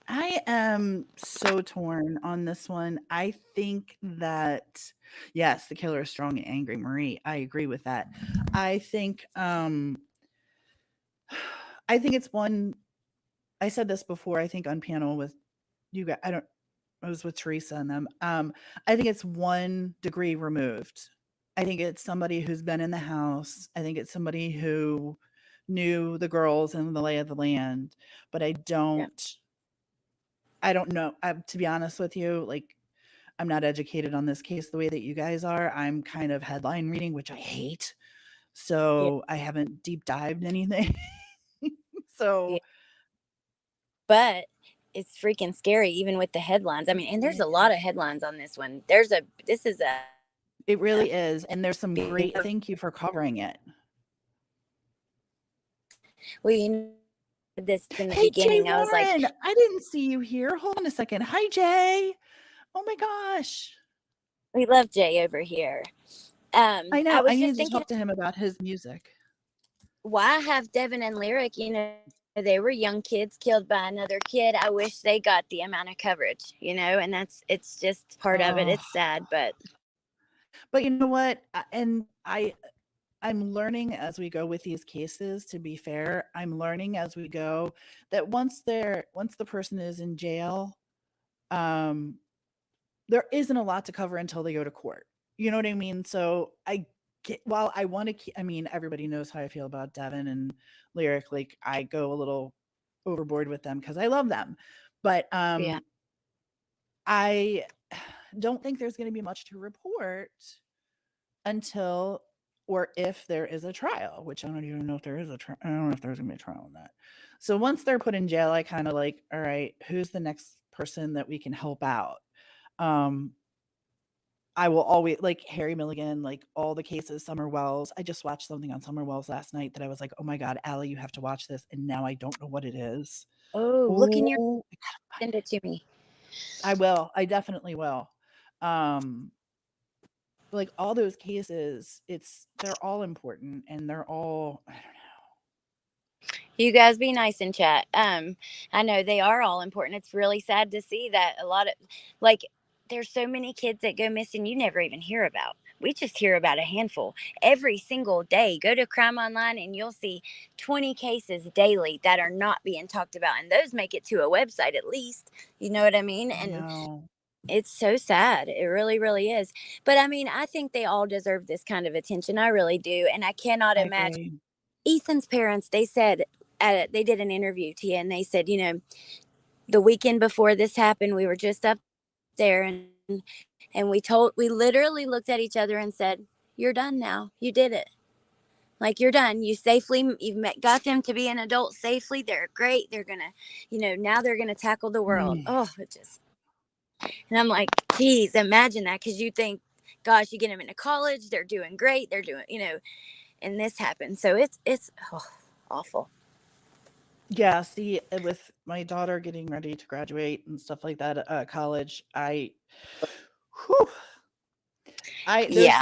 I am so torn on this one. I think that yes, the killer is strong and angry, Marie. I agree with that. I think it's one. I said this before. I think on panel with you guys. I was with Teresa and them. I think it's 1 degree removed. I think it's somebody who's been in the house. I think it's somebody who knew the girls and the lay of the land. But I don't know. To be honest with you, like, I'm not educated on this case the way that you guys are. I'm kind of headline reading, which I hate. So I haven't deep dived anything. So, but it's freaking scary, even with the headlines. I mean, and there's a lot of headlines on this one. It really is, and there's some great. Thank you for covering it. Well, you know, this in the hey, beginning, Jay I was like, I didn't see you here. Hold on a second. Hi, Jay. Oh my gosh. We love Jay over here. I know. I was I just need to thinking, talk to him about his music. why have Devin and Lyric, you know, they were young kids killed by another kid. I wish they got the amount of coverage, you know, and it's just part of it. It's sad, but you know what? And I'm learning as we go with these cases, to be fair. I'm learning as we go that once the person is in jail, there isn't a lot to cover until they go to court. You know what I mean? So while I want to I mean, everybody knows how I feel about Devin and Lyric. Like, I go a little overboard with them because I love them. But I don't think there's going to be much to report until or if there is a trial, which I don't even know if there is a trial. I don't know if there's going to be a trial on that. So once they're put in jail, I kind of like, all right, who's the next person that we can help out? I will always, like, Harry Milligan, like all the cases, Summer Wells. I just watched something on Summer Wells last night that I was like, oh my God, Allie, you have to watch this. And now I don't know what it is. Oh, look in your, send it to me. I will. I definitely will. Like all those cases, they're all important, and they're all, I don't know. You guys be nice in chat. I know they are all important. It's really sad to see that a lot of, like, there's so many kids that go missing you never even hear about. We just hear about a handful every single day. Go to Crime Online and you'll see 20 cases daily that are not being talked about, and those make it to a website at least. You know what I mean? And it's so sad. It really, really is. But I mean, I think they all deserve this kind of attention. I really do. And I cannot imagine. Ethan's parents, they said, they did an interview to you, and they said, you know, the weekend before this happened, we were just up there, and we literally looked at each other and said, you're done now. You did it. Like, you're done. You've got them to be an adult safely. They're great. They're going to, you know, now they're going to tackle the world. Oh, and I'm like, geez, imagine that. Cause you think, gosh, you get them into college. They're doing great. They're doing, you know, and this happens. So it's awful. Yeah, see, with my daughter getting ready to graduate and stuff like that at college, there's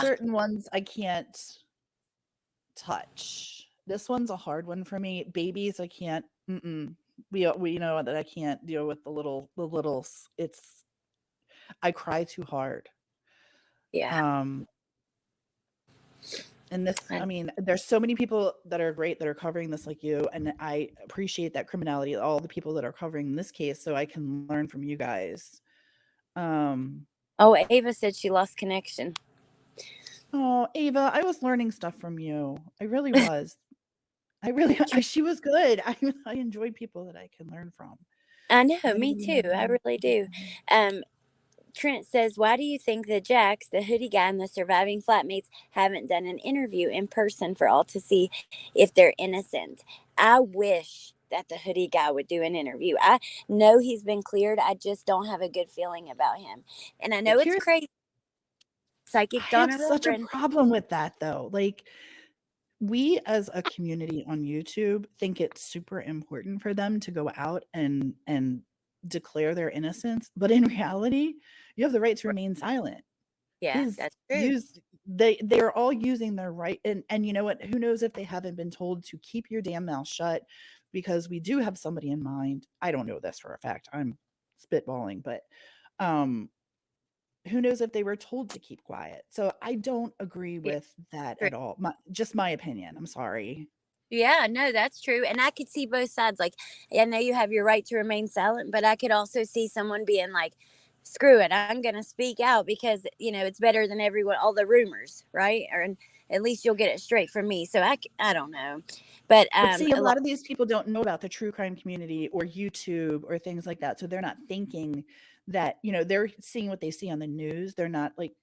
certain ones I can't touch. This one's a hard one for me. Babies, I can't. We know that I can't deal with the littles. I cry too hard. Yeah. And this, I mean, there's so many people that are great that are covering this like you, and I appreciate that criminality, all the people that are covering this case, so I can learn from you guys. Oh, Ava said she lost connection. Oh, Ava, I was learning stuff from you. I really was. She was good. I enjoy people that I can learn from. I know, me too. I really do. Trent says, why do you think the Jacks, the hoodie guy, and the surviving flatmates haven't done an interview in person for all to see if they're innocent? I wish that the hoodie guy would do an interview. I know he's been cleared. I just don't have a good feeling about him. And I know it's crazy. Psychic Donna I have such a Reverend. problem with that, though. Like, we as a community on YouTube think it's super important for them to go out and declare their innocence, but in reality, you have the right to remain silent. Yeah, that's true. They're all using their right, and you know what? Who knows if they haven't been told to keep your damn mouth shut, because we do have somebody in mind. I don't know this for a fact. I'm spitballing, but who knows if they were told to keep quiet. So I don't agree with that at all. Just my opinion. I'm sorry. Yeah, no, that's true. And I could see both sides. Like, I know you have your right to remain silent, but I could also see someone being like, screw it, I'm going to speak out because, it's better than everyone, all the rumors, right? Or at least you'll get it straight from me. So I don't know. But see, a lot of these people don't know about the true crime community or YouTube or things like that. So they're not thinking that, they're seeing what they see on the news. They're not like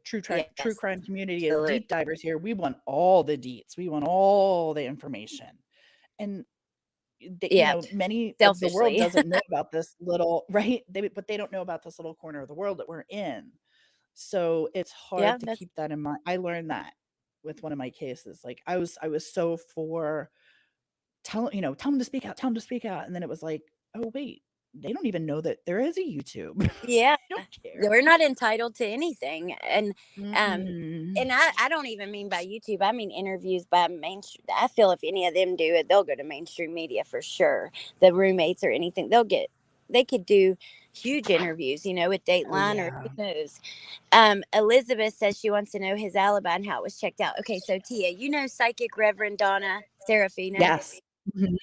true crime community is deep divers here. We want all the deets. We want all the information. And many of the world doesn't know about this little, right? But they don't know about this little corner of the world that we're in. So it's hard to keep that in mind. I learned that with one of my cases. Like I was so for tell them to speak out. And then it was like, oh wait, they don't even know that there is a YouTube. Yeah. They don't care. We're not entitled to anything. And and I don't even mean by YouTube. I mean interviews by mainstream. I feel if any of them do it, they'll go to mainstream media for sure. The roommates or anything, they could do huge interviews, with Dateline or who knows. Elizabeth says she wants to know his alibi and how it was checked out. Okay, so Tia, Psychic Reverend Donna Serafina? Yes. Mm-hmm.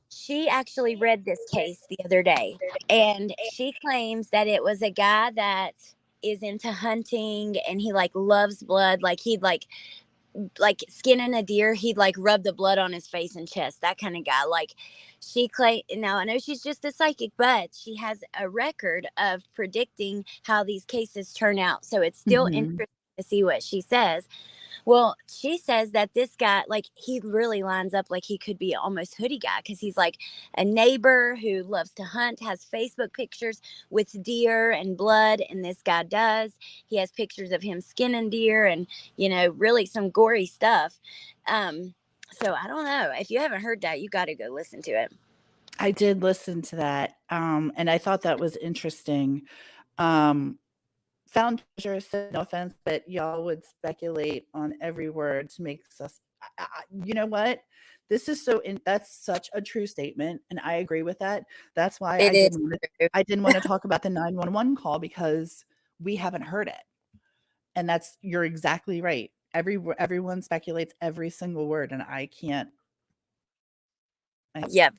She actually read this case the other day, and she claims that it was a guy that is into hunting and he loves blood. Like he'd like skinning a deer, he'd rub the blood on his face and chest, that kind of guy. Like she claimed, now I know she's just a psychic, but she has a record of predicting how these cases turn out. So it's still interesting to see what she says. Well, she says that this guy, he really lines up like he could be almost hoodie guy because he's like a neighbor who loves to hunt, has Facebook pictures with deer and blood, and this guy does. He has pictures of him skinning deer and, really some gory stuff. So I don't know. If you haven't heard that, you got to go listen to it. I did listen to that, and I thought that was interesting. Found pleasure, no offense, but y'all would speculate on every word to make us. You know what? This is that's such a true statement, and I agree with that. That's why I didn't want to talk about the 911 call because we haven't heard it, and you're exactly right. Everyone speculates every single word, and I can't. Yep.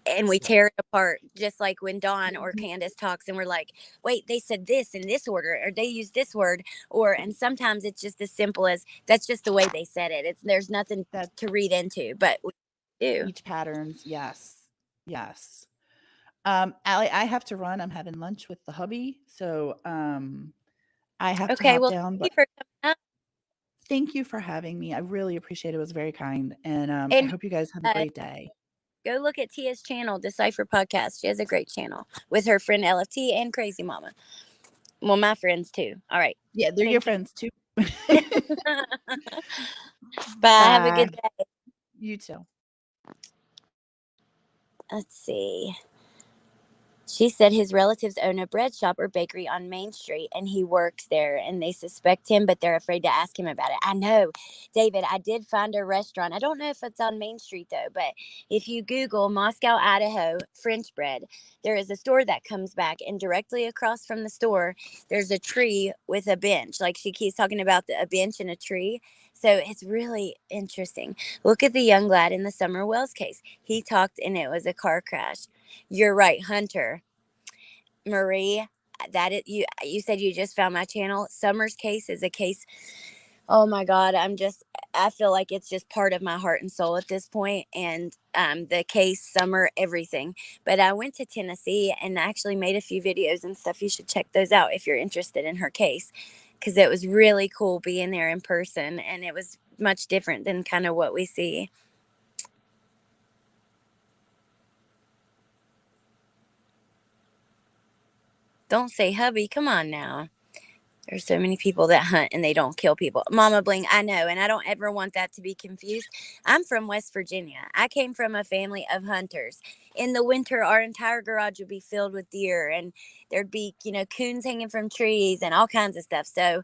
And we tear it apart, just like when Dawn or Candace talks and we're like, wait, they said this in this order, or they used this word, and sometimes it's just as simple as that's just the way they said it. There's nothing to read into, but we do. Each patterns. Yes. Allie, I have to run. I'm having lunch with the hubby. So I have to hop down. But thank you for having me. I really appreciate it. It was very kind. And I hope you guys have a great day. Go look at Tia's channel, Decipher Podcast. She has a great channel with her friend LFT and Crazy Mama. Well, my friends too. All right. Yeah, they're your friends too. Bye. Have a good day. You too. Let's see. She said his relatives own a bread shop or bakery on Main Street, and he works there, and they suspect him, but they're afraid to ask him about it. I know, David, I did find a restaurant. I don't know if it's on Main Street, though, but if you Google Moscow, Idaho, French bread, there is a store that comes back, and directly across from the store, there's a tree with a bench. Like she keeps talking about a bench and a tree. So it's really interesting. Look at the young lad in the Summer Wells case. He talked, and it was a car crash. You're right, Hunter. Marie, that is, you said you just found my channel. Summer's case is a case. Oh my God, I feel like it's just part of my heart and soul at this point. And the case, Summer, everything. But I went to Tennessee and actually made a few videos and stuff. You should check those out if you're interested in her case, because it was really cool being there in person, and it was much different than kind of what we see. Don't say hubby. Come on now. There's so many people that hunt and they don't kill people. Mama Bling, I know, and I don't ever want that to be confused. I'm from West Virginia. I came from a family of hunters. In the winter, our entire garage would be filled with deer, and there'd be, coons hanging from trees and all kinds of stuff. So,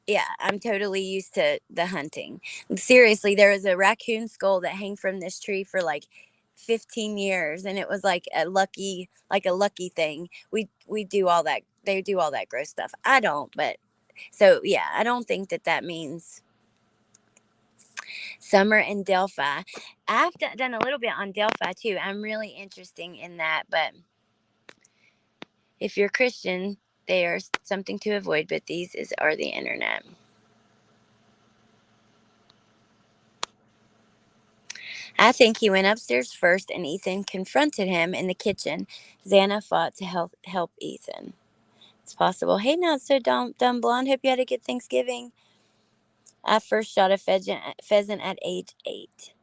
yeah, I'm totally used to the hunting. Seriously, there was a raccoon skull that hung from this tree for like 15 years, and it was like a lucky thing. We do all that. They do all that gross stuff. I don't, but so yeah, I don't think that means. Summer in Delphi. I've done a little bit on Delphi too. I'm really interested in that, but if you're Christian, they are something to avoid, but these are the internet. I think he went upstairs first, and Ethan confronted him in the kitchen. Xana fought to help Ethan. It's possible. Hey, not so dumb blonde. Hope you had a good Thanksgiving. I first shot a pheasant at age 8.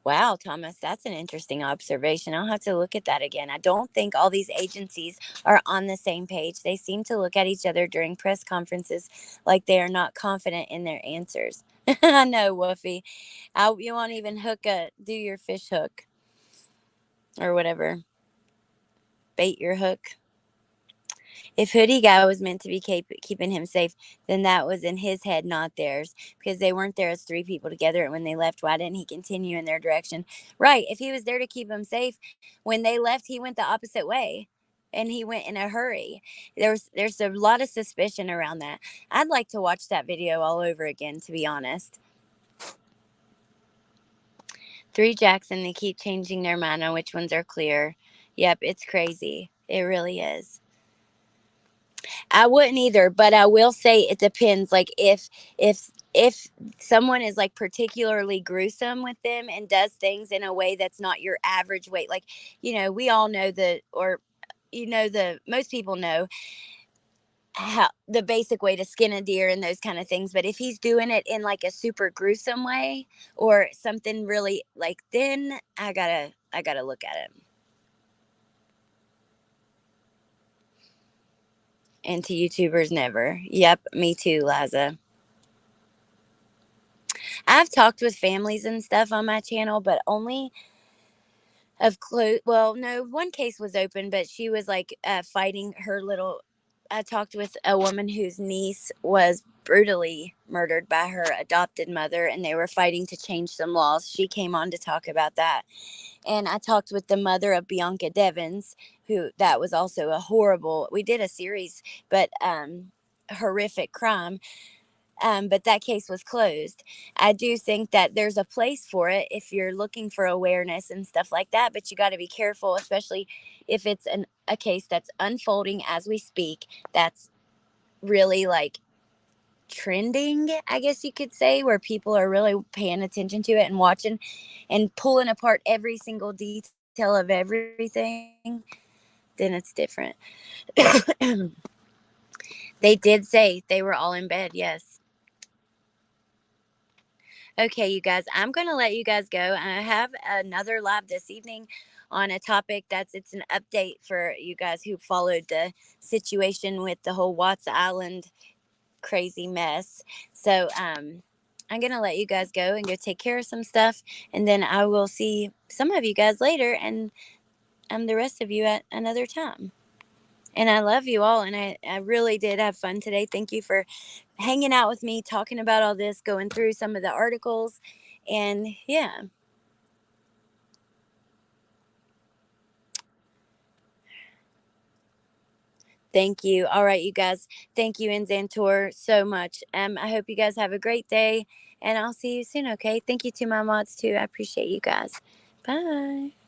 Wow, Thomas, that's an interesting observation. I'll have to look at that again. I don't think all these agencies are on the same page. They seem to look at each other during press conferences like they are not confident in their answers. I know, Woofy. You won't even do your fish hook or whatever. Bait your hook. If Hoodie Guy was meant to be keeping him safe, then that was in his head, not theirs, because they weren't there as 3 people together. And when they left, why didn't he continue in their direction? Right. If he was there to keep them safe, when they left, he went the opposite way, and he went in a hurry. There's a lot of suspicion around that. I'd like to watch that video all over again, to be honest. 3 Jackson, they keep changing their mind on which ones are clear. Yep, it's crazy. It really is. I wouldn't either, but I will say it depends. Like if someone is like particularly gruesome with them and does things in a way that's not your average way, like, we all know most people know how the basic way to skin a deer and those kind of things. But if he's doing it in like a super gruesome way or something really like, then I gotta look at it. And to YouTubers, never. Yep, me too, Liza. I've talked with families and stuff on my channel, but only of close. Well, no, one case was open, but she was like fighting her little. I talked with a woman whose niece was brutally murdered by her adopted mother, and they were fighting to change some laws. She came on to talk about that. And I talked with the mother of Bianca Devins, that was also a horrible, we did a series, but horrific crime. But that case was closed. I do think that there's a place for it if you're looking for awareness and stuff like that, but you got to be careful, especially if it's a case that's unfolding as we speak, that's really like trending, I guess you could say, where people are really paying attention to it and watching and pulling apart every single detail of everything, then it's different. They did say they were all in bed, yes. Okay, you guys, I'm going to let you guys go. I have another live this evening on a topic it's an update for you guys who followed the situation with the whole Watts Island crazy mess. So I'm going to let you guys go and go take care of some stuff. And then I will see some of you guys later and the rest of you at another time. And I love you all. And I really did have fun today. Thank you for hanging out with me, talking about all this, going through some of the articles. And yeah. Thank you. All right, you guys. Thank you, Nzantor, so much. I hope you guys have a great day, and I'll see you soon, okay? Thank you to my mods, too. I appreciate you guys. Bye.